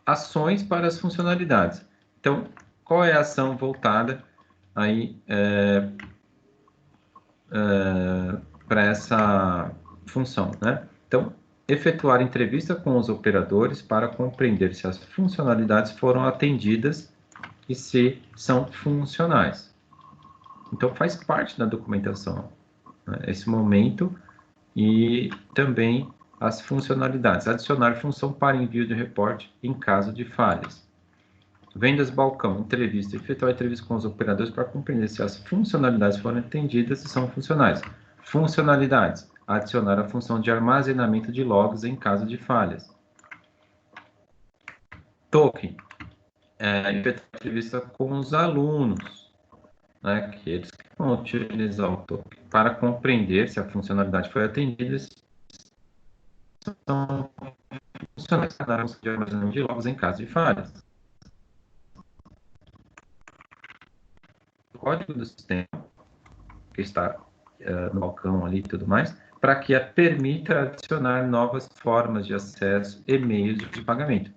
ações para as funcionalidades. Então, qual é a ação voltada aí para essa função, né? Então, efetuar entrevista com os operadores para compreender se as funcionalidades foram atendidas e se são funcionais. Então, faz parte da documentação, né, esse momento, e também as funcionalidades. Adicionar função para envio de reporte em caso de falhas. Vendas balcão, entrevista. Efetuar entrevista com os operadores para compreender se as funcionalidades foram atendidas e são funcionais. Funcionalidades. Adicionar a função de armazenamento de logs em caso de falhas. Token. Efetuar entrevista com os alunos, né, que eles vão utilizar o token para compreender se a funcionalidade foi atendida e se são funcionais. Adicionar a função de armazenamento de logs em caso de falhas. O código do sistema, que está no balcão ali e tudo mais, para que permita adicionar novas formas de acesso e meios de pagamento.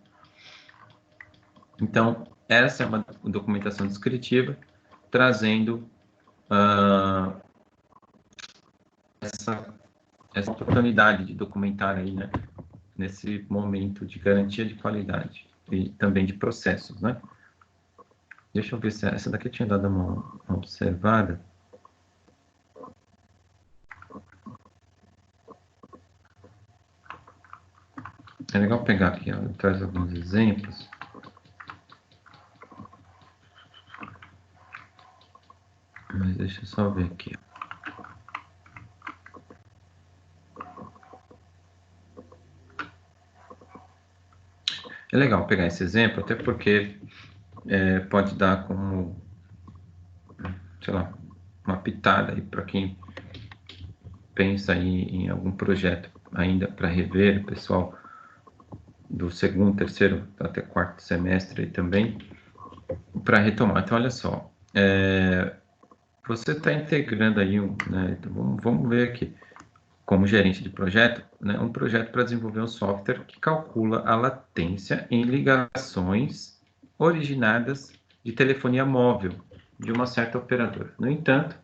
Então, essa é uma documentação descritiva, trazendo essa oportunidade de documentar aí, né, nesse momento de garantia de qualidade e também de processos, né? Deixa eu ver se essa daqui eu tinha dado uma observada. É legal pegar aqui, ó, traz alguns exemplos. Mas deixa eu só ver aqui. É legal pegar esse exemplo, até porque pode dar como, sei lá, uma pitada aí para quem pensa aí em algum projeto ainda para rever, o pessoal do segundo, terceiro, até quarto semestre aí também, para retomar. Então, olha só, você está integrando aí, né, então vamos ver aqui. como gerente de projeto, né, um projeto para desenvolver um software que calcula a latência em ligações originadas de telefonia móvel de uma certa operadora. No entanto,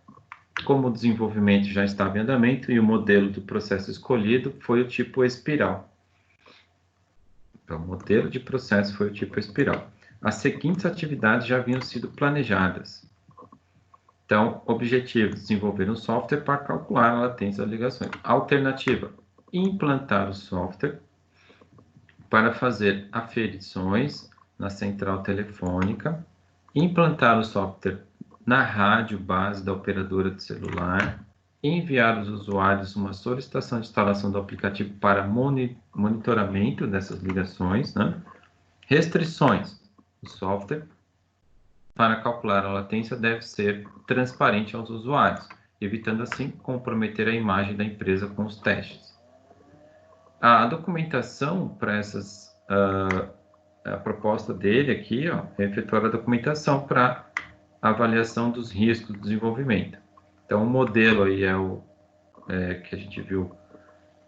como o desenvolvimento já estava em andamento e o modelo do processo escolhido foi o tipo espiral. Então, o modelo de processo foi o tipo espiral. As seguintes atividades já haviam sido planejadas. Então, objetivo, desenvolver um software para calcular a latência das ligações. Alternativa, implantar o software para fazer aferições na central telefônica, implantar o software na rádio base da operadora de celular, enviar aos usuários uma solicitação de instalação do aplicativo para monitoramento dessas ligações, né? Restrições, o software para calcular a latência deve ser transparente aos usuários, evitando assim comprometer a imagem da empresa com os testes. A documentação para essas, a proposta dele aqui, ó, é efetuar a documentação para avaliação dos riscos do desenvolvimento. Então, o modelo aí é o que a gente viu,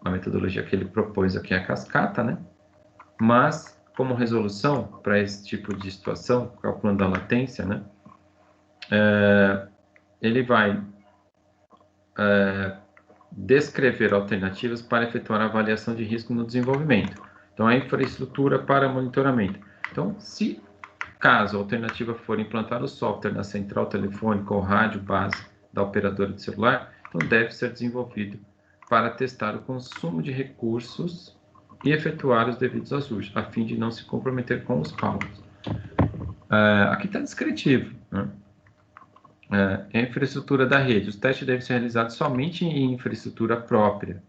a metodologia que ele propôs aqui é a cascata, né? Mas, como resolução para esse tipo de situação, calculando a latência, né? Ele vai descrever alternativas para efetuar a avaliação de risco no desenvolvimento. Então, a infraestrutura para monitoramento. Então, se caso a alternativa for implantar o software na central telefônica ou rádio base da operadora de celular, então deve ser desenvolvido para testar o consumo de recursos e efetuar os devidos ajustes, a fim de não se comprometer com os cálculos. Aqui está descritivo, né? A infraestrutura da rede. Os testes devem ser realizados somente em infraestrutura própria,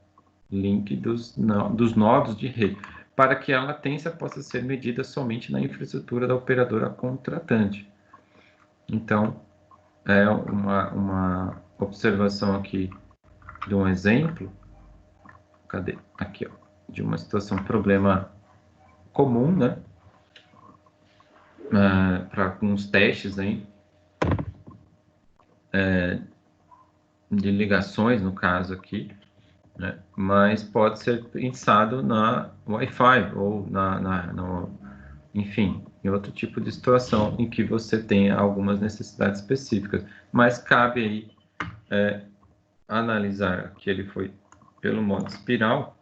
link dos nodos de rede, para que a latência possa ser medida somente na infraestrutura da operadora contratante. Então, é uma observação aqui de um exemplo, cadê? Aqui, ó, de uma situação, problema comum, né? Para alguns testes aí, de ligações, no caso aqui, né? Mas pode ser pensado na Wi-Fi ou enfim, em outro tipo de situação em que você tem algumas necessidades específicas. Mas cabe aí analisar que ele foi pelo modo espiral.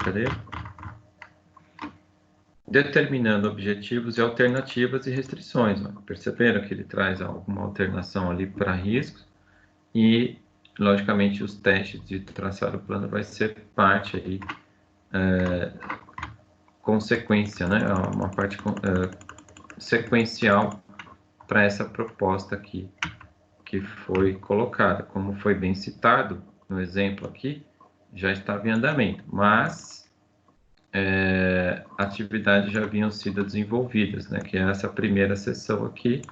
Cadê? Determinando objetivos e alternativas e restrições. Ó. Perceberam que ele traz alguma alternação ali para riscos e, logicamente, os testes de traçar o plano vai ser parte aí, consequência, né? Uma parte sequencial para essa proposta aqui que foi colocada. Como foi bem citado no exemplo aqui, já estava em andamento, mas atividades já haviam sido desenvolvidas, né? Que é essa primeira sessão aqui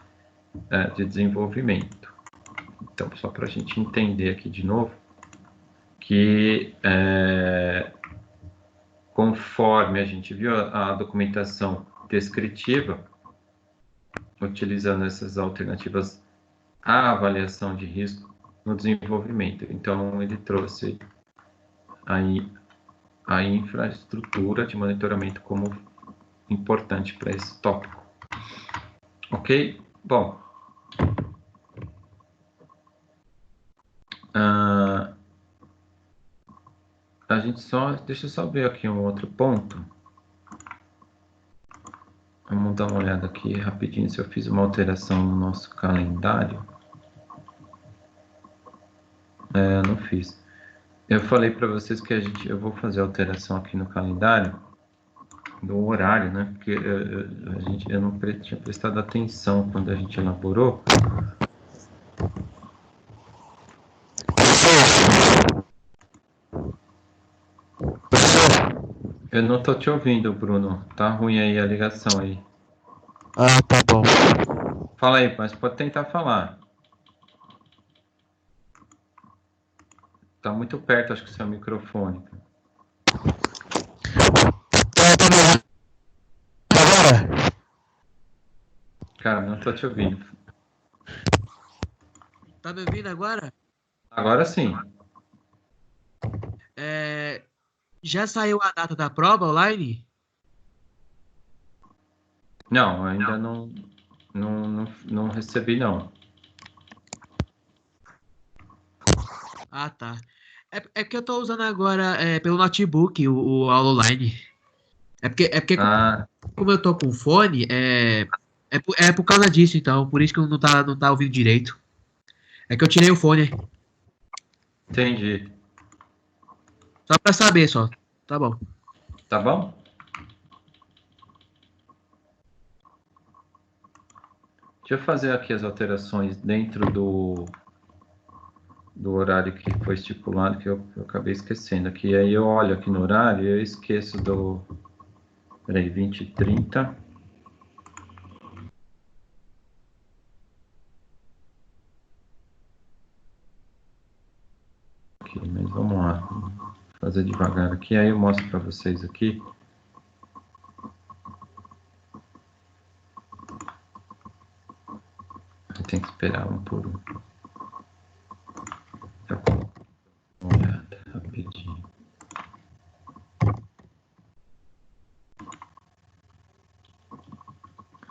de desenvolvimento. Então, só para a gente entender aqui de novo, que conforme a gente viu a documentação descritiva, utilizando essas alternativas à avaliação de risco no desenvolvimento. Então, ele trouxe aí a infraestrutura de monitoramento como importante para esse tópico. Ok? Bom, a gente deixa eu só ver aqui um outro ponto. Vamos dar uma olhada aqui rapidinho se eu fiz uma alteração no nosso calendário. Eu não fiz. Eu falei para vocês que eu vou fazer alteração aqui no calendário do horário, né? Porque eu não tinha prestado atenção quando a gente elaborou. Eu não tô te ouvindo, Bruno. Tá ruim aí a ligação aí. Ah, tá bom. Fala aí, mas pode tentar falar. Tá muito perto, acho que o seu microfone. Tá me ouvindo agora? Cara, não tô te ouvindo. Tá me ouvindo agora? Agora sim. Já saiu a data da prova online? Não, ainda não recebi, não. Ah, tá. É porque eu tô usando agora pelo notebook o aula online. É porque Ah, como eu tô com fone, é por causa disso, então. Por isso que eu não tá ouvindo direito. É que eu tirei o fone. entendi. Só pra saber, só. Tá bom. Tá bom? Deixa eu fazer aqui as alterações dentro do horário que foi estipulado, que eu acabei esquecendo aqui. Aí eu olho aqui no horário e eu esqueço do... Peraí, 20 e 30. Aqui, mas vamos lá. Vou fazer devagar aqui, aí eu mostro para vocês aqui. Tem que esperar um por um. Tá bom. Uma olhada rapidinho.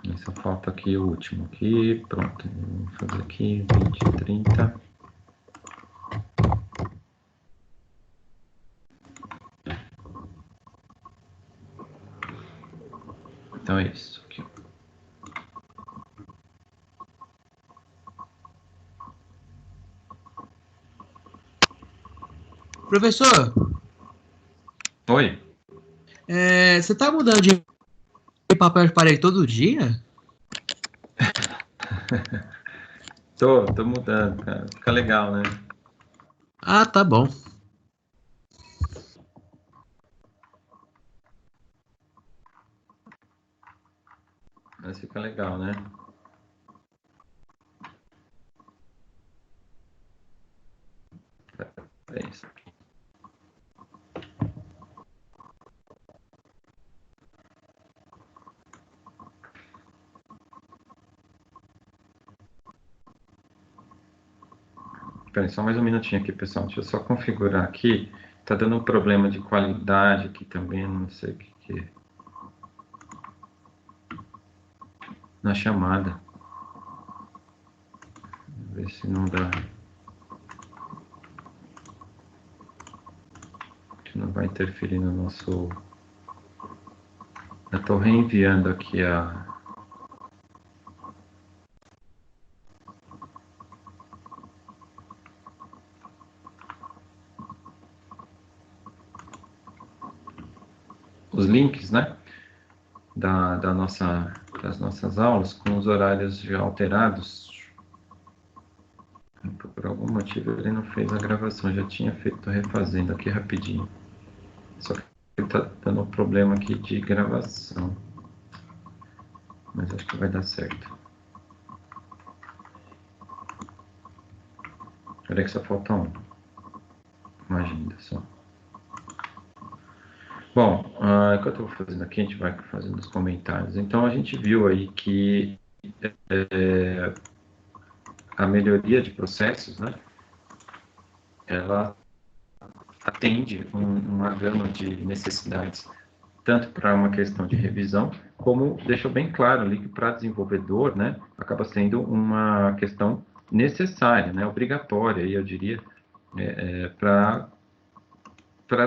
E só falta aqui o último aqui. Pronto. Vamos fazer aqui 20, 30. Então é isso aqui. Professor, Oi? você tá mudando de papel de parede todo dia? Tô mudando, cara. Fica legal, né? Ah, tá bom. Mas fica legal, né? É isso. Espera só mais um minutinho aqui, pessoal. Deixa eu só configurar aqui. Tá dando um problema de qualidade aqui também, não sei o que é. Na chamada. Ver se não dá. Que não vai interferir no nosso. Eu tô reenviando aqui os links, né? Das nossas aulas com os horários já alterados. Por algum motivo ele não fez a gravação, já tinha feito, tô refazendo aqui rapidinho. Só que ele tá dando um problema aqui de gravação. Mas acho que vai dar certo. Peraí que só falta uma agenda só. Bom, enquanto eu vou fazendo aqui, a gente vai fazendo os comentários. Então a gente viu aí que a melhoria de processos, né? Ela atende uma gama de necessidades, tanto para uma questão de revisão, como deixou bem claro ali que para desenvolvedor, né, acaba sendo uma questão necessária, né, obrigatória, eu diria, para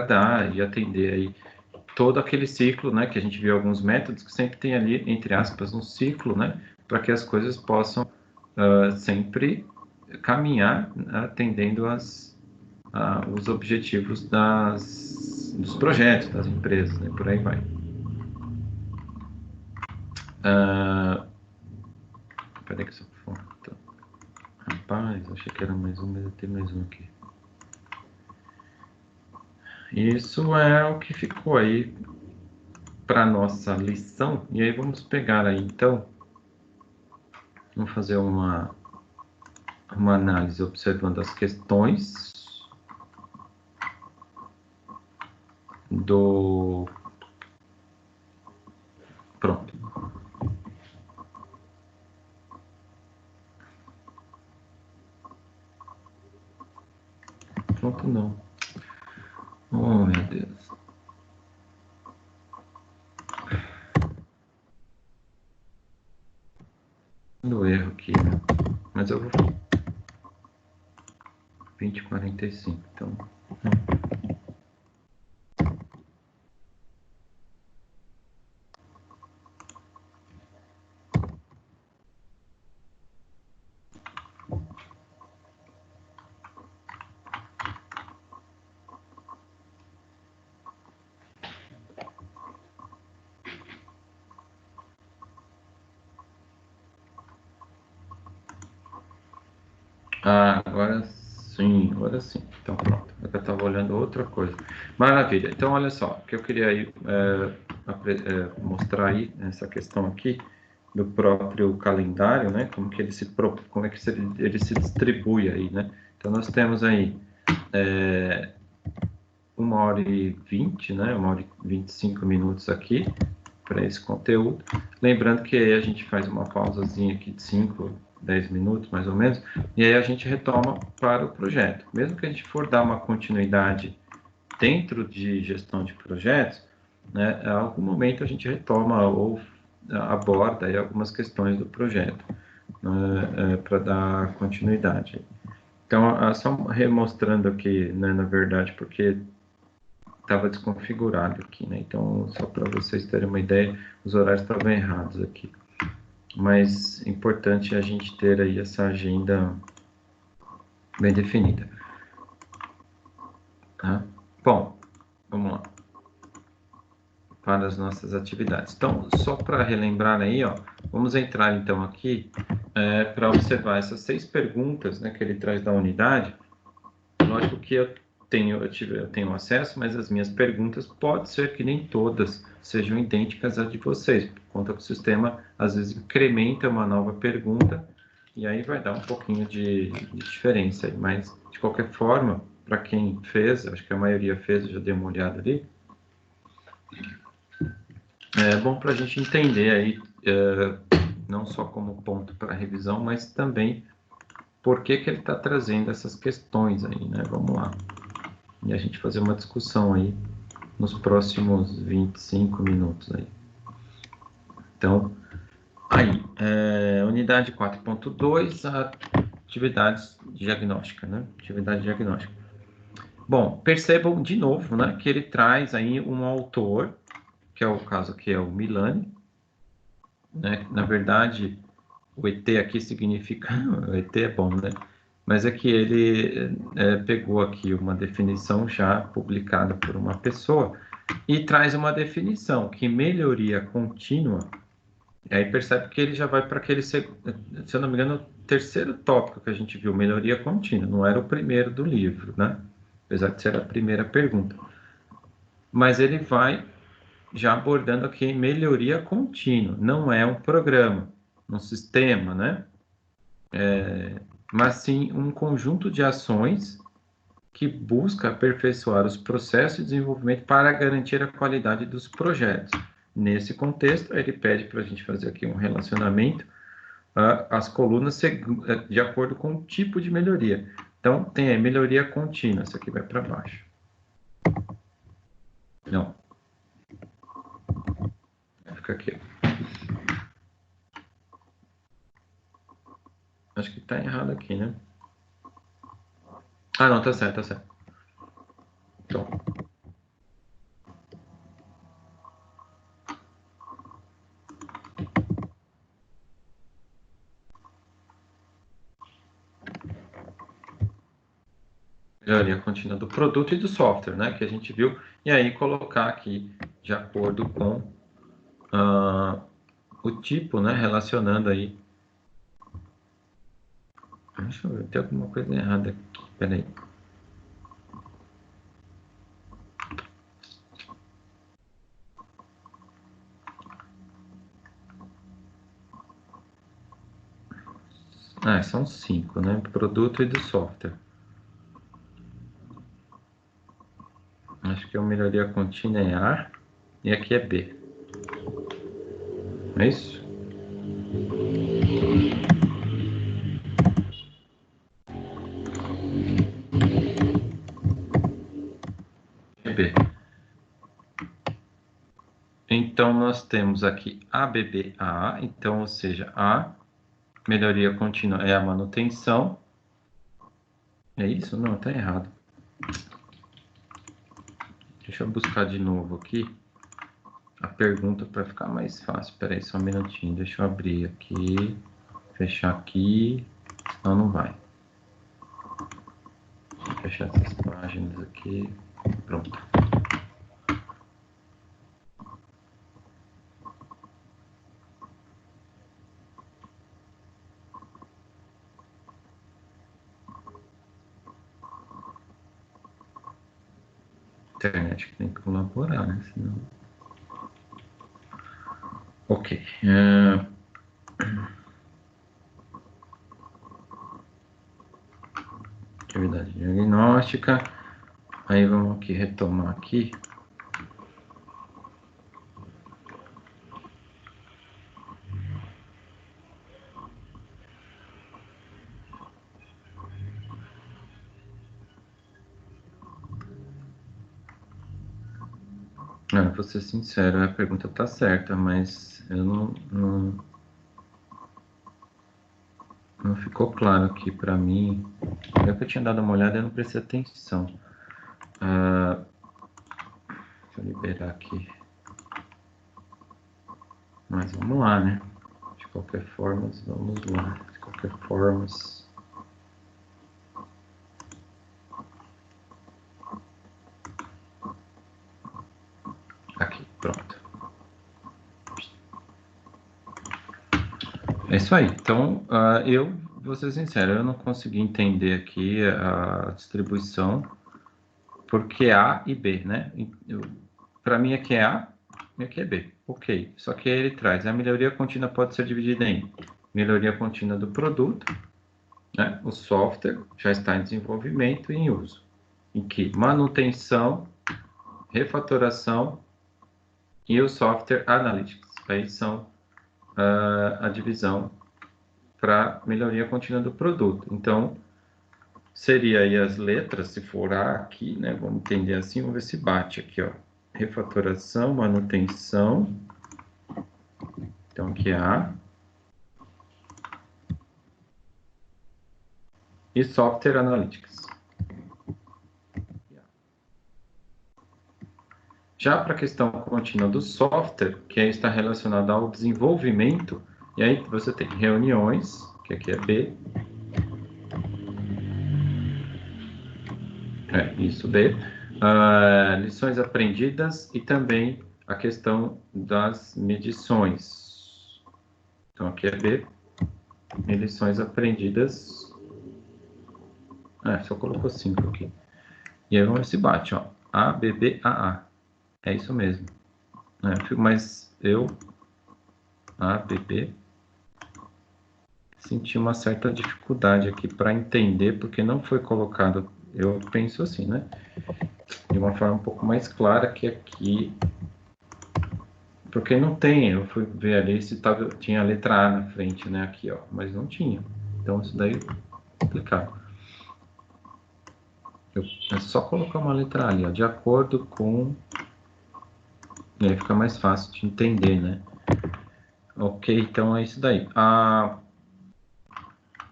dar e atender aí todo aquele ciclo, né, que a gente viu alguns métodos que sempre tem ali, entre aspas, um ciclo, né, para que as coisas possam sempre caminhar atendendo os objetivos dos projetos, das empresas, né? Por aí vai. Peraí que só falta. Rapaz, achei que era mais um, mas tem mais um aqui. Isso é o que ficou aí para nossa lição. E aí vamos pegar aí, então, vamos fazer uma análise observando as questões do... Pronto. ponto não. Oh, meu Deus. Dando erro aqui, né? Mas eu vou... 20,45, então... Ah, agora sim, agora sim. Então pronto, eu estava olhando outra coisa. Maravilha. Então olha só, o que eu queria aí, mostrar aí essa questão aqui do próprio calendário, né? Como que ele como é que ele se distribui aí, né? Então nós temos aí 1h20, né? 1h25 aqui para esse conteúdo. Lembrando que aí a gente faz uma pausazinha aqui de 5, 10 minutos, mais ou menos, e aí a gente retoma para o projeto. Mesmo que a gente for dar uma continuidade dentro de gestão de projetos, né, a algum momento a gente retoma ou aborda aí algumas questões do projeto, né, para dar continuidade. Então, só remostrando aqui, né, na verdade, porque estava desconfigurado aqui, né? Então, só para vocês terem uma ideia, os horários estavam errados aqui. Mas é importante a gente ter aí essa agenda bem definida. Tá? Bom, vamos lá. Para as nossas atividades. Então, só para relembrar aí, ó, vamos entrar então aqui para observar essas 6 perguntas, né, que ele traz da unidade. Lógico que eu tenho acesso, mas as minhas perguntas pode ser que nem todas sejam idênticas às de vocês, por conta que o sistema às vezes incrementa uma nova pergunta e aí vai dar um pouquinho de diferença. Mas de qualquer forma, para quem fez, acho que a maioria fez, eu já dei uma olhada ali, é bom para a gente entender aí, não só como ponto para revisão, mas também por que ele está trazendo essas questões aí, né? Vamos lá. E a gente fazer uma discussão aí nos próximos 25 minutos aí. Então, aí, unidade 4.2, atividades diagnóstica, né? Atividade diagnóstica. Bom, percebam de novo, né, que ele traz aí um autor, que é o caso aqui é o Milani, né? Na verdade, o ET aqui significa, o ET é bom, né? Mas é que ele pegou aqui uma definição já publicada por uma pessoa e traz uma definição que melhoria contínua. E aí percebe que ele já vai para aquele, se eu não me engano, o terceiro tópico que a gente viu, melhoria contínua. Não era o primeiro do livro, né? Apesar de ser a primeira pergunta. Mas ele vai já abordando aqui melhoria contínua. Não é um programa, um sistema, né? Mas sim um conjunto de ações que busca aperfeiçoar os processos de desenvolvimento para garantir a qualidade dos projetos. Nesse contexto, ele pede para a gente fazer aqui um relacionamento as colunas de acordo com o tipo de melhoria. Então, tem a melhoria contínua, essa aqui vai para baixo. Não. Fica aqui. Acho que está errado aqui, né? Ah, não, tá certo, tá certo. Então. Melhoria contínua do produto e do software, né? Que a gente viu. E aí colocar aqui de acordo com o tipo, né? Relacionando aí. Deixa eu ver, tem alguma coisa errada aqui. Peraí. São 5, né? Produto e do software. Acho que a melhoria contínua é A e aqui é B. É isso? ABB. Então, nós temos aqui ABBA, então, ou seja, a melhoria contínua é a manutenção. É isso? Não, tá errado. Deixa eu buscar de novo aqui a pergunta para ficar mais fácil. Espera aí só um minutinho, deixa eu abrir aqui, fechar aqui, senão não vai. Vou fechar essas páginas aqui, pronto. Internet que tem que colaborar, né? Senão... Ok. Atividade diagnóstica. Aí vamos aqui retomar aqui. Vou ser sincero, a pergunta tá certa, mas eu não ficou claro aqui para mim. Eu que eu tinha dado uma olhada e não prestei atenção. Deixa eu liberar aqui. Mas vamos lá, né? De qualquer forma, vamos lá. De qualquer forma. Aqui, pronto. É isso aí. Então, eu vou ser sincero, eu não consegui entender aqui a distribuição, porque A e B, né? Para mim aqui é A e aqui é B. Ok. Só que ele traz a melhoria contínua pode ser dividida em melhoria contínua do produto, né? O software já está em desenvolvimento e em uso. Em que manutenção, refatoração e o software analytics. Aí são a divisão para melhoria contínua do produto. Então, seria aí as letras, se for A aqui, né? Vamos entender assim, vamos ver se bate aqui, ó. Refatoração, manutenção. Então, aqui é A. E Software Analytics. Já para a questão contínua do software, que aí está relacionada ao desenvolvimento, e aí você tem reuniões, que aqui é B. Isso, B. Lições aprendidas e também a questão das medições. Então, aqui é B. E lições aprendidas. Só colocou 5 aqui. E aí vamos ver se bate, ó. A, B, B, A, A. É isso mesmo. Mas eu, A, B, B, senti uma certa dificuldade aqui para entender, porque não foi colocado, eu penso assim, né? De uma forma um pouco mais clara que aqui, porque não tem, eu fui ver ali se tinha a letra A na frente, né? Aqui, ó, mas não tinha. Então isso daí é complicado. É só colocar uma letra ali, ó, de acordo com... E aí fica mais fácil de entender, né? Ok, então é isso daí. A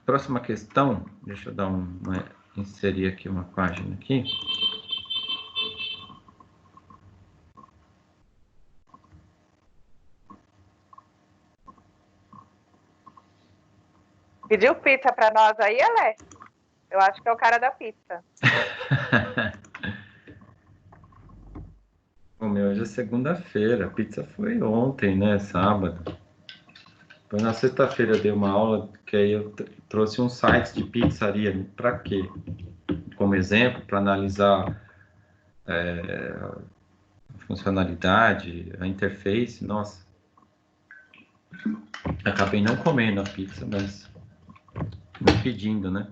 próxima questão, deixa eu dar inserir aqui uma página aqui. Pediu pizza para nós aí, Alé? Eu acho que é o cara da pizza. Hoje é segunda-feira, a pizza foi ontem, né? Sábado. Depois na sexta-feira dei uma aula que aí eu trouxe um site de pizzaria. Para quê? Como exemplo, para analisar a funcionalidade, a interface. Nossa, acabei não comendo a pizza, mas me pedindo, né?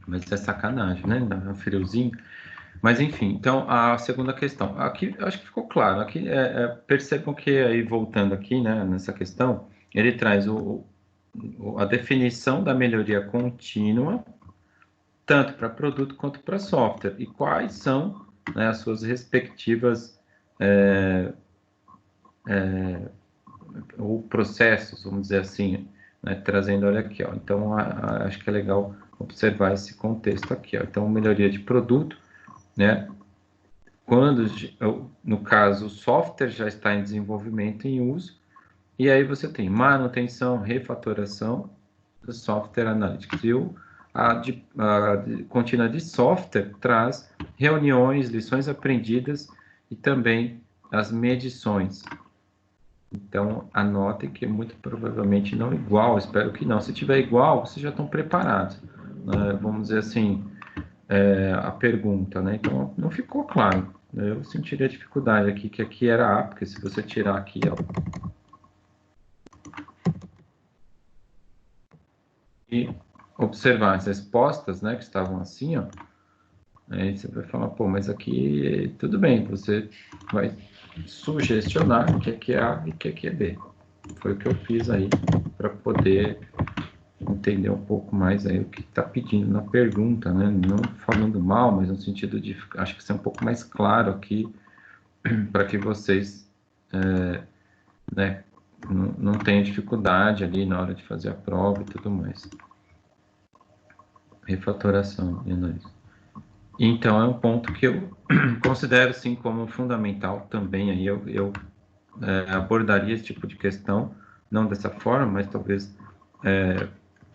Mas é sacanagem, né? Um friozinho. Mas enfim, então a segunda questão. Aqui acho que ficou claro. Aqui percebam que aí voltando aqui, né, nessa questão, ele traz a definição da melhoria contínua, tanto para produto quanto para software. E quais são né, as suas respectivas ou processos, vamos dizer assim, né, trazendo, olha aqui, ó. Então, acho que é legal observar esse contexto aqui, ó. Então, melhoria de produto, né? Quando, no caso, o software já está em desenvolvimento, em uso, e aí você tem manutenção, refatoração do software analytics. E a contínua de software traz reuniões, lições aprendidas e também as medições. Então, anotem que muito provavelmente não igual, espero que não. Se tiver igual, vocês já estão preparados. Vamos dizer assim, a pergunta, né? Então, não ficou claro. Eu sentiria dificuldade aqui, que aqui era A, porque se você tirar aqui, ó, e observar as respostas, né, que estavam assim, ó, aí você vai falar, pô, mas aqui tudo bem, você vai sugestionar o que é A e o que é B. Foi o que eu fiz aí, para poder entender um pouco mais aí o que está pedindo na pergunta, né? Não falando mal, mas no sentido de, acho que ser um pouco mais claro aqui, para que vocês, né, não tenham dificuldade ali na hora de fazer a prova e tudo mais. Refatoração e análise. Então, é um ponto que eu considero, sim, como fundamental também. Aí eu abordaria esse tipo de questão, não dessa forma, mas talvez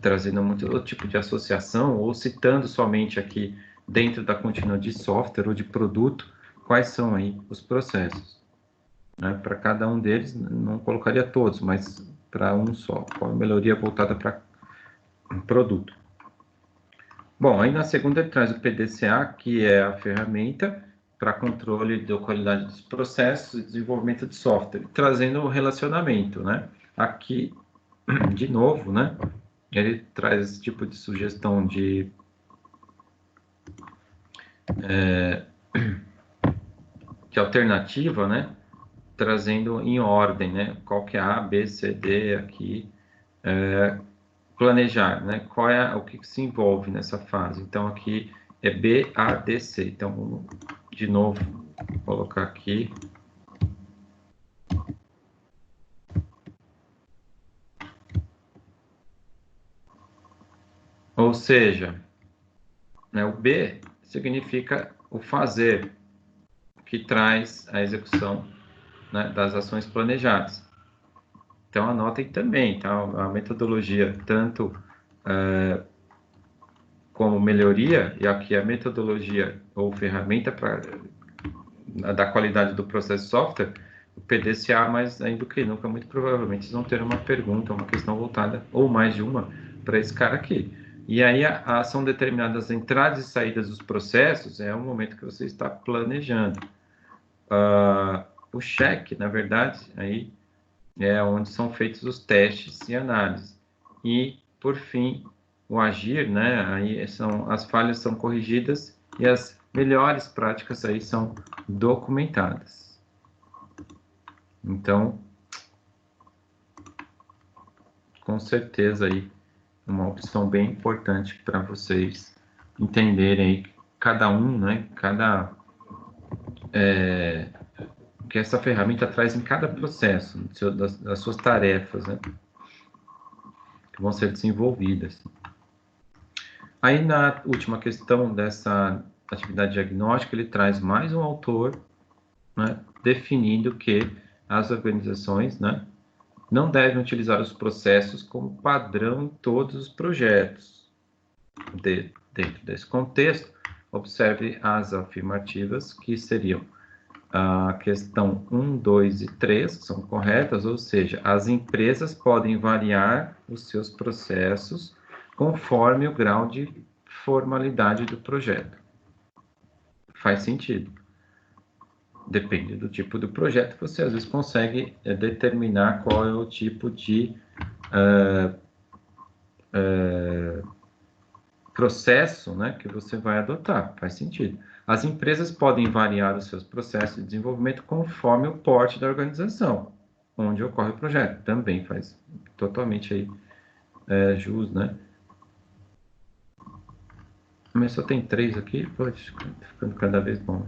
trazendo muito outro tipo de associação, ou citando somente aqui, dentro da contínua de software ou de produto, quais são aí os processos. Né? Para cada um deles, não colocaria todos, mas para um só. Qual a melhoria voltada para um produto? Bom, aí na segunda ele traz o PDCA, que é a ferramenta para controle da qualidade dos processos e desenvolvimento de software, trazendo o relacionamento, né? Aqui, de novo, né? Ele traz esse tipo de sugestão de alternativa, né? Trazendo em ordem, né? Qual que é A, B, C, D aqui. Planejar, né? Qual é o que se envolve nessa fase? Então aqui é B, A, D, C. Então vamos de novo colocar aqui. Ou seja, né, o B significa o fazer, que traz a execução, né, das ações planejadas. Então anotem também, tá? A metodologia tanto como melhoria, e aqui a metodologia ou ferramenta da qualidade do processo de software, o PDCA, mais ainda do que nunca, muito provavelmente vocês vão ter uma pergunta, uma questão voltada, ou mais de uma, para esse cara aqui. E aí são determinadas entradas e saídas dos processos, é o momento que você está planejando. O check, na verdade, aí é onde são feitos os testes e análises. E, por fim, o agir, né? Aí as falhas são corrigidas e as melhores práticas aí são documentadas. Então, com certeza aí uma opção bem importante para vocês entenderem aí cada um, né? Que essa ferramenta traz em cada processo das suas tarefas, né? Que vão ser desenvolvidas. Aí, na última questão dessa atividade diagnóstica, ele traz mais um autor, né, definindo que as organizações, né, não devem utilizar os processos como padrão em todos os projetos. Dentro desse contexto, observe as afirmativas, que seriam a questão 1, 2 e 3, que são corretas, ou seja, as empresas podem variar os seus processos conforme o grau de formalidade do projeto. Faz sentido. Depende do tipo do projeto, você às vezes consegue determinar qual é o tipo de processo, né, que você vai adotar. Faz sentido. As empresas podem variar os seus processos de desenvolvimento conforme o porte da organização, onde ocorre o projeto. Também faz totalmente aí jus, né? Mas só tem 3 aqui, pode ficando cada vez bom.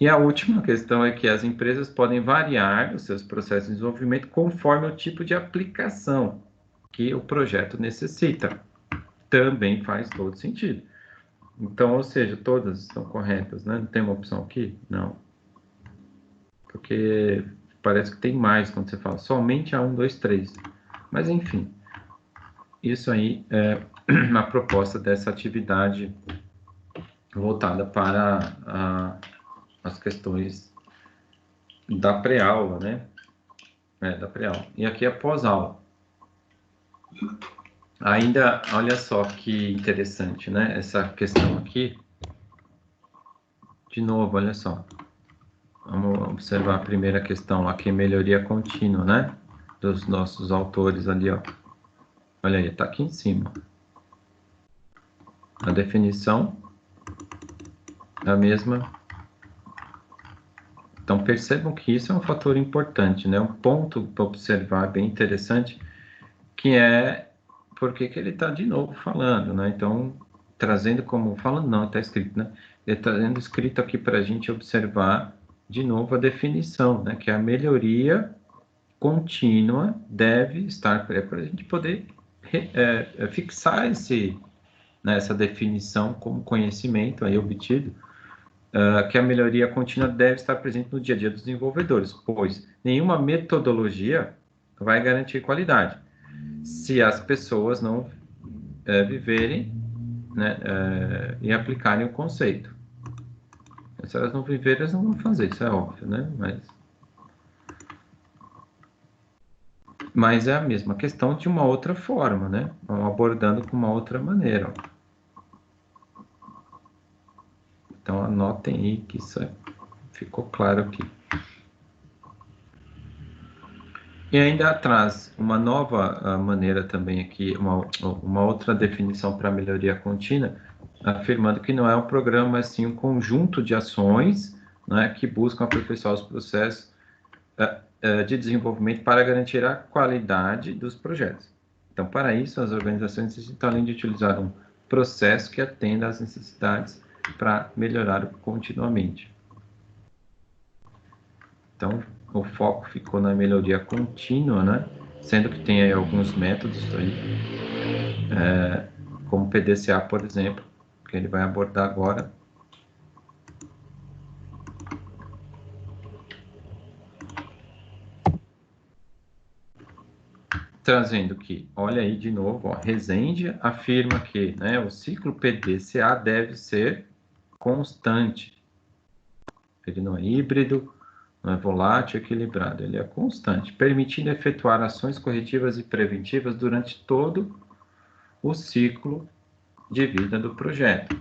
E a última questão é que as empresas podem variar os seus processos de desenvolvimento conforme o tipo de aplicação que o projeto necessita. Também faz todo sentido. Então, ou seja, todas estão corretas, né? Não tem uma opção aqui? Não. Porque parece que tem mais quando você fala somente a 1, 2, 3. Mas, enfim, isso aí é a proposta dessa atividade voltada para as questões da pré-aula, né? Da pré-aula. E aqui é pós-aula. Ainda, olha só que interessante, né? Essa questão aqui. De novo, olha só. Vamos observar a primeira questão aqui, melhoria contínua, né? Dos nossos autores ali, ó. Olha aí, tá aqui em cima. A definição é a mesma. Então, percebam que isso é um fator importante, né? Um ponto para observar bem interessante, que é por que ele está de novo falando, né? Então, trazendo como... Falando não, está escrito, né? Ele está trazendo escrito aqui para a gente observar de novo a definição, né? Que a melhoria contínua deve estar... É para a gente poder fixar essa definição como conhecimento aí obtido, que a melhoria contínua deve estar presente no dia a dia dos desenvolvedores, pois nenhuma metodologia vai garantir qualidade se as pessoas não viverem, né, e aplicarem o conceito. Se elas não viverem, elas não vão fazer, isso é óbvio, né? Mas é a mesma questão de uma outra forma, né? Vamos abordando com uma outra maneira. Então, anotem aí que isso ficou claro aqui. E ainda traz uma nova maneira também aqui, uma outra definição para melhoria contínua, afirmando que não é um programa, mas sim um conjunto de ações, né, que buscam aperfeiçoar os processos de desenvolvimento para garantir a qualidade dos projetos. Então, para isso, as organizações necessitam, além de utilizar um processo que atenda às necessidades para melhorar continuamente. Então, o foco ficou na melhoria contínua, né? Sendo que tem aí alguns métodos aí, como PDCA, por exemplo, que ele vai abordar agora. Trazendo que, olha aí de novo, ó, Rezende afirma que, né, o ciclo PDCA deve ser constante. Ele não é híbrido, não é volátil, equilibrado, ele é constante, permitindo efetuar ações corretivas e preventivas durante todo o ciclo de vida do projeto.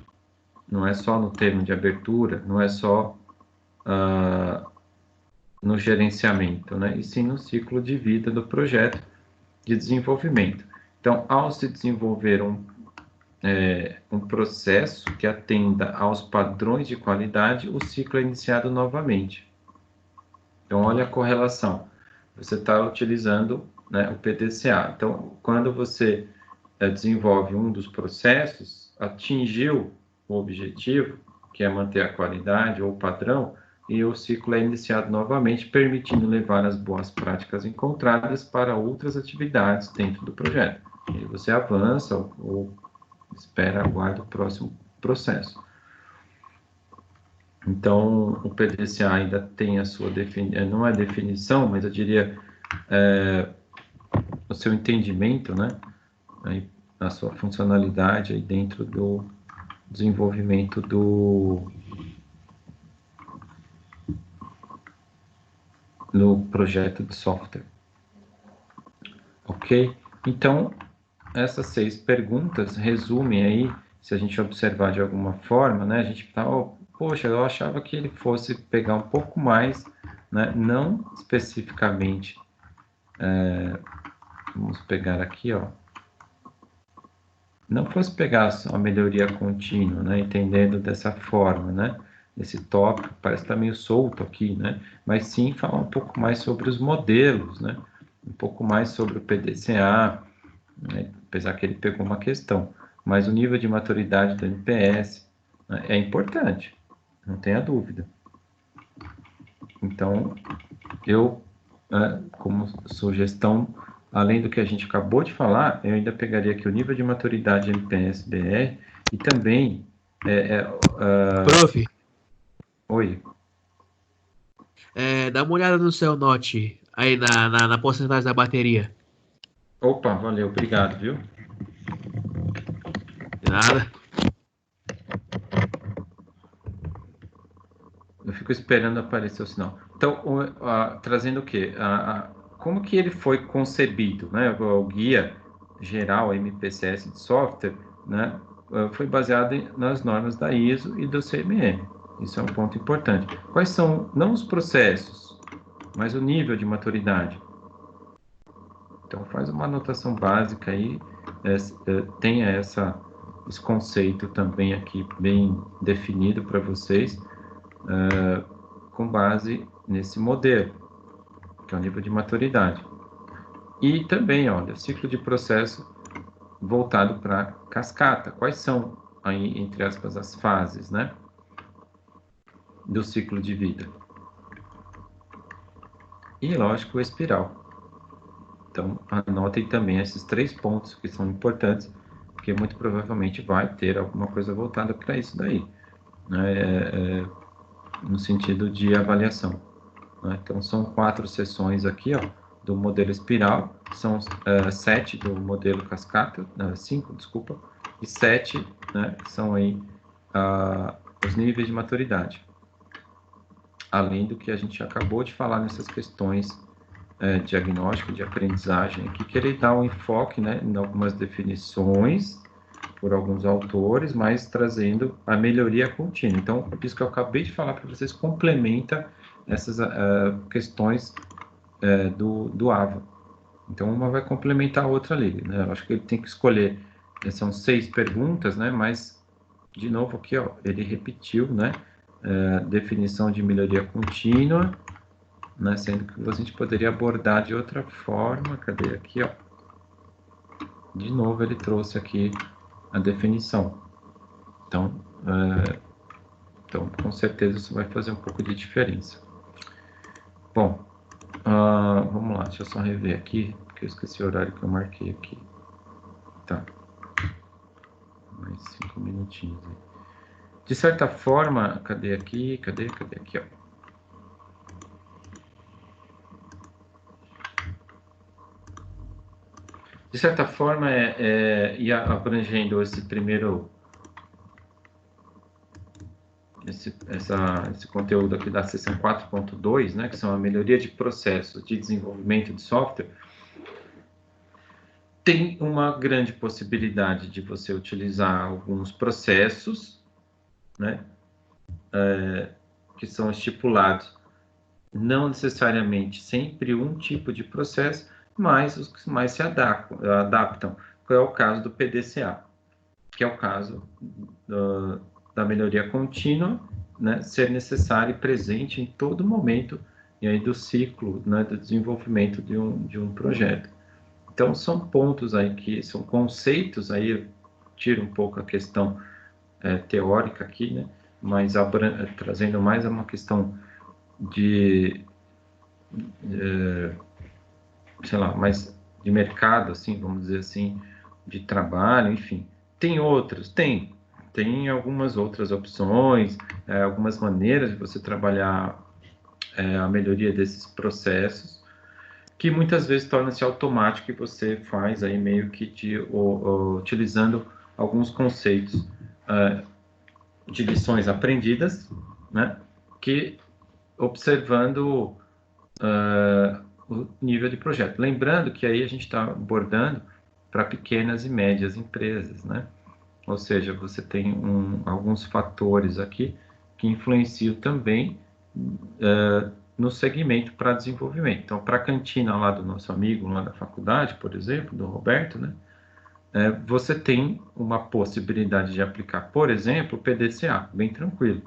Não é só no termo de abertura, não é só no gerenciamento, né? E sim no ciclo de vida do projeto de desenvolvimento. Então, ao se desenvolver um processo que atenda aos padrões de qualidade, o ciclo é iniciado novamente. Então, olha a correlação. Você está utilizando, né, o PDCA. Então, quando você desenvolve um dos processos, atingiu o objetivo, que é manter a qualidade ou o padrão, e o ciclo é iniciado novamente, permitindo levar as boas práticas encontradas para outras atividades dentro do projeto. E você avança ou espera, aguarda o próximo processo. Então, o PDCA ainda tem a sua definição, não é definição, mas eu diria o seu entendimento, né? Aí, a sua funcionalidade aí dentro do desenvolvimento no projeto de software. Ok? Então, essas 6 perguntas resumem aí, se a gente observar de alguma forma, né? A gente tá, poxa, eu achava que ele fosse pegar um pouco mais, né? Não especificamente, vamos pegar aqui, ó. Não fosse pegar a melhoria contínua, né? Entendendo dessa forma, né? Esse tópico parece estar meio solto aqui, né? Mas sim falar um pouco mais sobre os modelos, né? Um pouco mais sobre o PDCA, né? Apesar que ele pegou uma questão. Mas o nível de maturidade do NPS, né, é importante, não tenha dúvida. Então, eu, como sugestão, além do que a gente acabou de falar, eu ainda pegaria aqui o nível de maturidade MPS-BR e também... Prof, Oi. dá uma olhada no seu note aí na porcentagem da bateria. Opa, valeu, obrigado, viu? De nada. Eu fico esperando aparecer o sinal. Então, trazendo o quê? Como que ele foi concebido, né? O guia geral MPCS de software, né? Foi baseado nas normas da ISO e do CMM. Isso é um ponto importante. Quais são, não os processos, mas o nível de maturidade? Então, faz uma anotação básica aí, tenha esse conceito também aqui bem definido para vocês, com base nesse modelo, que é o nível de maturidade. E também, olha, ciclo de processo voltado para cascata. Quais são, aí, entre aspas, as fases, né, do ciclo de vida? E, lógico, o espiral. Então, anotem também esses 3 pontos que são importantes, porque muito provavelmente vai ter alguma coisa voltada para isso daí, né, no sentido de avaliação. Né? Então, são 4 sessões aqui, ó, do modelo espiral, são 7 do modelo cascata, 5, desculpa, e 7, né, são aí os níveis de maturidade. Além do que a gente acabou de falar nessas questões diagnóstico, de aprendizagem, aqui, que ele dá um enfoque, né, em algumas definições por alguns autores, mas trazendo a melhoria contínua. Então, isso que eu acabei de falar para vocês complementa essas questões do AVA. Então, uma vai complementar a outra ali, né? Eu acho que ele tem que escolher, são 6 perguntas, né? Mas, de novo aqui, ó, ele repetiu, né? Definição de melhoria contínua, né? Sendo que a gente poderia abordar de outra forma. Cadê aqui, ó? De novo, ele trouxe aqui a definição. Então, com certeza isso vai fazer um pouco de diferença. Bom, vamos lá, deixa eu só rever aqui, porque eu esqueci o horário que eu marquei aqui. Tá. Mais 5 minutinhos aí. De certa forma, cadê aqui? Cadê aqui, ó? De certa forma, ia abrangendo esse primeiro... Esse conteúdo aqui da seção 4.2, né, que são a melhoria de processos de desenvolvimento de software, tem uma grande possibilidade de você utilizar alguns processos, né, que são estipulados, não necessariamente sempre um tipo de processo, mas os que mais se adaptam, que é o caso do PDCA, que é o caso da melhoria contínua, né, ser necessário e presente em todo momento e aí do ciclo, né, do desenvolvimento de um projeto. Então, são pontos aí que são conceitos, aí eu tiro um pouco a questão teórica aqui, né, mas trazendo mais uma questão sei lá, mais de mercado, assim, vamos dizer assim, de trabalho, enfim. Tem outros? Tem algumas outras opções, algumas maneiras de você trabalhar a melhoria desses processos, que muitas vezes torna-se automático e você faz aí meio que utilizando alguns conceitos de lições aprendidas, né, que observando o nível de projeto. Lembrando que aí a gente está abordando para pequenas e médias empresas, né? Ou seja, você tem alguns fatores aqui que influenciam também no segmento para desenvolvimento. Então, para a cantina lá do nosso amigo, lá da faculdade, por exemplo, do Roberto, né? Você tem uma possibilidade de aplicar, por exemplo, o PDCA, bem tranquilo.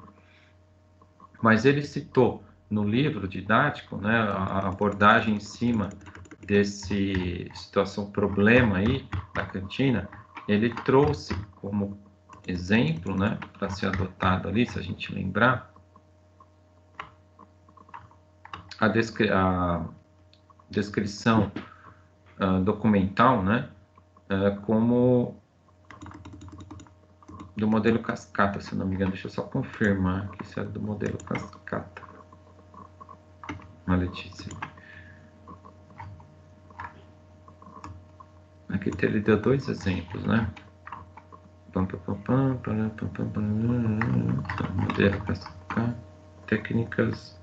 Mas ele citou no livro didático, né, a abordagem em cima desse situação problema aí da cantina, ele trouxe como exemplo, né, para ser adotado ali, se a gente lembrar, a descrição documental, né, como do modelo cascata, se não me engano. Deixa eu só confirmar que isso é do modelo cascata. A Letícia. Aqui ele deu 2 exemplos, né? Modelo cascata, técnicas.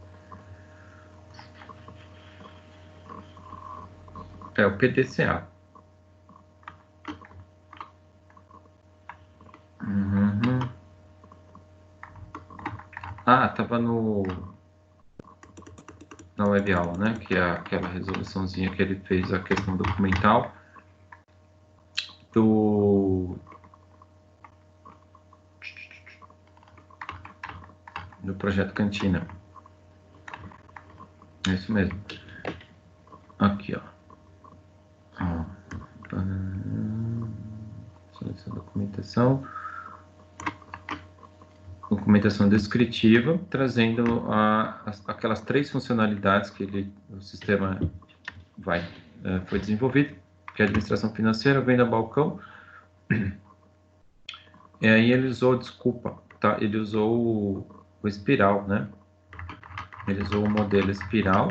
É o PDCA. Tava na web aula, né? Que é aquela resoluçãozinha que ele fez, a questão documental do projeto Cantina. É isso mesmo. Aqui, ó. Seleção documentação descritiva, trazendo aquelas 3 funcionalidades que o sistema foi desenvolvido, que é administração financeira, venda balcão. E aí ele usou, ele usou o espiral, né? Ele usou o modelo espiral,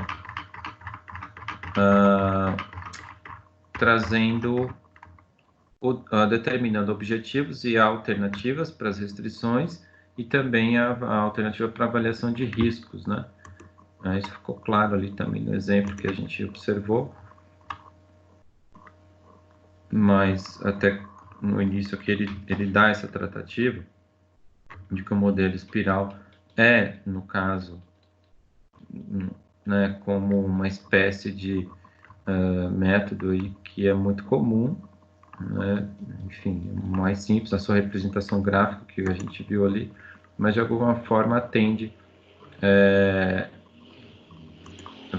determinando objetivos e alternativas para as restrições e também a alternativa para avaliação de riscos, né? Isso ficou claro ali também no exemplo que a gente observou. Mas até no início aqui ele dá essa tratativa de que o modelo espiral no caso, né, como uma espécie de método aí que é muito comum, né? Enfim, mais simples, a sua representação gráfica que a gente viu ali, mas de alguma forma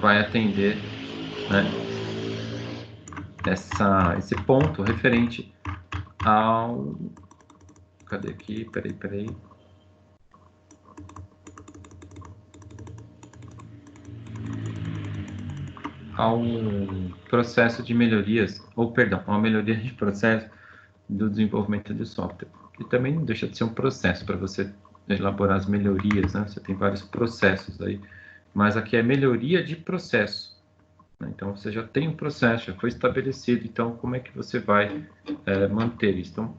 vai atender, né, esse ponto referente ao... Cadê aqui? Peraí. Ao processo de melhorias, uma melhoria de processo do desenvolvimento de software. Que também não deixa de ser um processo para você elaborar as melhorias, né? Você tem vários processos aí, mas aqui é melhoria de processo. Então, você já tem um processo, já foi estabelecido, então como é que você vai manter isso? Então,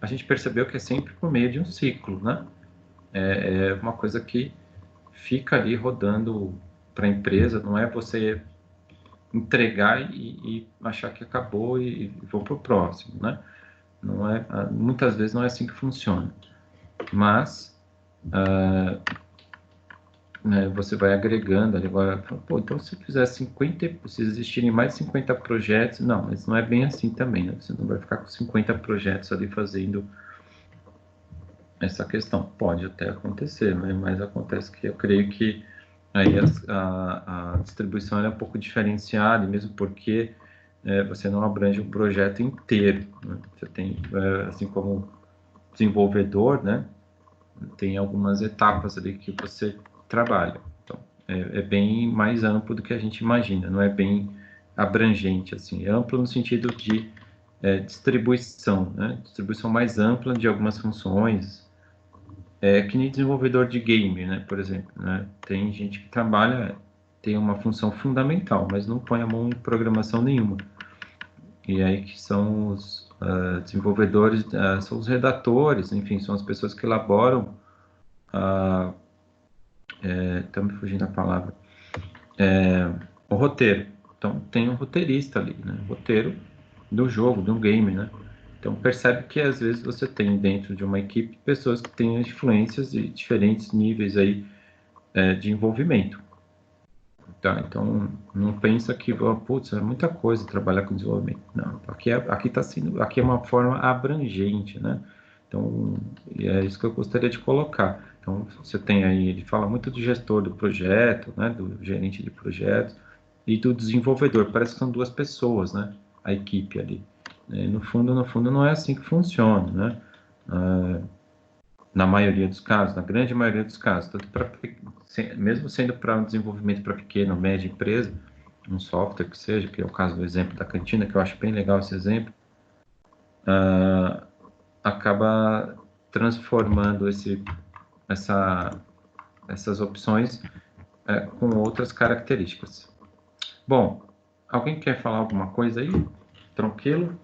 a gente percebeu que é sempre por meio de um ciclo, né? É uma coisa que fica ali rodando para a empresa, não é você entregar e achar que acabou e vou para o próximo, né? Muitas vezes não é assim que funciona, mas você vai agregando ali. Agora, então se fizer 50, se existirem mais de 50 projetos, não, mas não é bem assim também, né? Você não vai ficar com 50 projetos ali fazendo essa questão. Pode até acontecer, né? Mas acontece que eu creio que aí a distribuição é um pouco diferenciada, mesmo porque você não abrange o projeto inteiro, né? Você tem, assim como desenvolvedor, né? Tem algumas etapas ali que você trabalha. Então, é bem mais amplo do que a gente imagina, não é bem abrangente, assim. É amplo no sentido de distribuição, né? Distribuição mais ampla de algumas funções. Que nem desenvolvedor de game, né? Por exemplo, né? Tem gente que tem uma função fundamental, mas não põe a mão em programação nenhuma. E aí que são os desenvolvedores, são os redatores, enfim, são as pessoas que elaboram estamos fugindo da palavra, o roteiro. Então, tem um roteirista ali, né? Roteiro do jogo, de um game, né? Então, percebe que, às vezes, você tem dentro de uma equipe pessoas que têm influências de diferentes níveis aí, de envolvimento. Tá? Então, não pensa que, putz, é muita coisa trabalhar com desenvolvimento. Não, aqui é uma forma abrangente, né? Então, é isso que eu gostaria de colocar. Então, você tem aí, ele fala muito do gestor do projeto, né, do gerente de projetos e do desenvolvedor. Parece que são 2 pessoas, né, a equipe ali. No fundo, não é assim que funciona, né? Na maioria dos casos, na grande maioria dos casos. Tanto para mesmo sendo para um desenvolvimento para pequena ou média empresa, um software que seja, que é o caso do exemplo da cantina, que eu acho bem legal esse exemplo, acaba transformando essas opções com outras características. Bom, alguém quer falar alguma coisa aí? Tranquilo?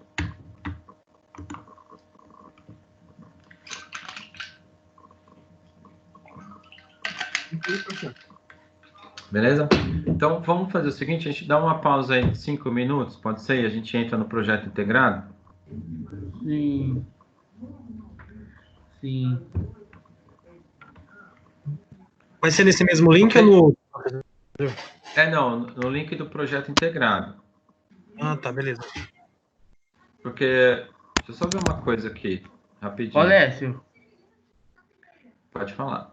Beleza? Então, vamos fazer o seguinte, a gente dá uma pausa aí de 5 minutos, pode ser? E a gente entra no projeto integrado? Sim. Sim. Vai ser nesse mesmo link ou no... Não, no link do projeto integrado. Ah, tá, beleza. Porque, deixa eu só ver uma coisa aqui, rapidinho. Ô, Lécio, Pode falar.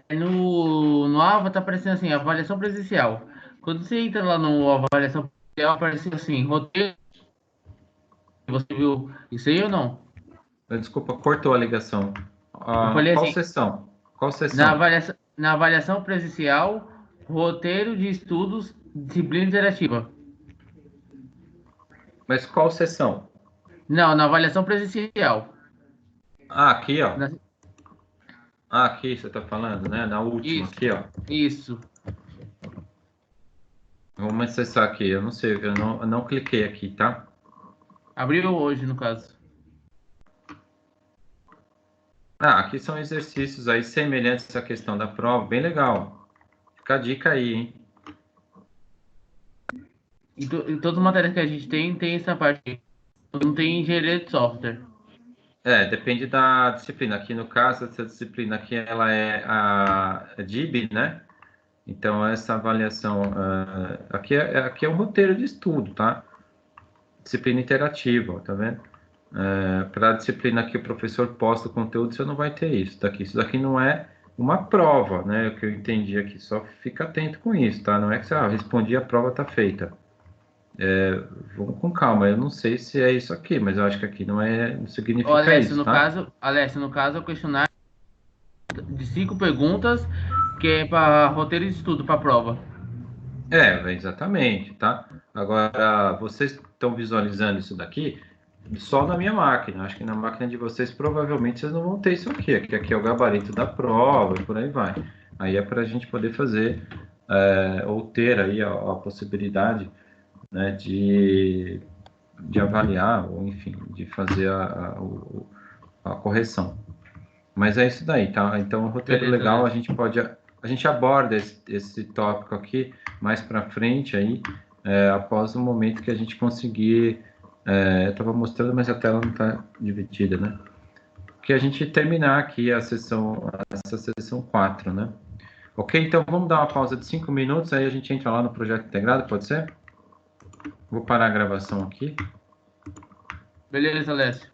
no Ava tá aparecendo assim, avaliação presencial. Quando você entra lá no avaliação presencial, aparece assim, roteiro. Você viu isso aí ou não? Desculpa, cortou a ligação. Eu falei Qual assim, sessão? Qual na sessão? avaliação presencial, roteiro de estudos, disciplina interativa. Mas qual sessão? Não, na avaliação presencial. Aqui, ó. Na- Aqui você está falando, né? Na última, Isso, aqui, ó. isso. Vamos acessar aqui. Eu não sei, eu não cliquei aqui, tá? Abriu hoje, no caso. Aqui são exercícios aí semelhantes à questão da prova. Bem legal. Fica a dica aí, hein? Em todas as matérias que a gente tem essa parte. Não tem engenharia de software. Depende da disciplina. Aqui no caso, essa disciplina aqui, ela é a DIB, né? Então, essa avaliação aqui é um roteiro de estudo, tá? Disciplina interativa, ó, tá vendo? Para a disciplina que o professor posta o conteúdo, você não vai ter isso daqui. Isso daqui não é uma prova, né? O que eu entendi aqui, só fica atento com isso, tá? Não é que você respondi, a prova tá feita. Vamos com calma, eu não sei se é isso aqui, mas eu acho que aqui não significa Alessio, isso, no tá? caso, Alessio, no caso, é o questionário de 5 perguntas, que é para roteiro de estudo para prova. Exatamente, tá? Agora, vocês estão visualizando isso daqui só na minha máquina. Acho que na máquina de vocês, provavelmente, vocês não vão ter isso aqui. Aqui é o gabarito da prova e por aí vai. Aí é para a gente poder fazer, ou ter aí a possibilidade, né, de avaliar, ou enfim, de fazer a correção. Mas é isso daí, tá? Então, o roteiro Beleza, legal, Alessio. a gente aborda esse tópico aqui mais para frente aí, após o momento que a gente conseguir, eu estava mostrando, mas a tela não está dividida, né? Que a gente terminar aqui essa sessão 4, né? Ok? Então, vamos dar uma pausa de 5 minutos, aí a gente entra lá no projeto integrado, pode ser? Vou parar a gravação aqui. Beleza, Alessio.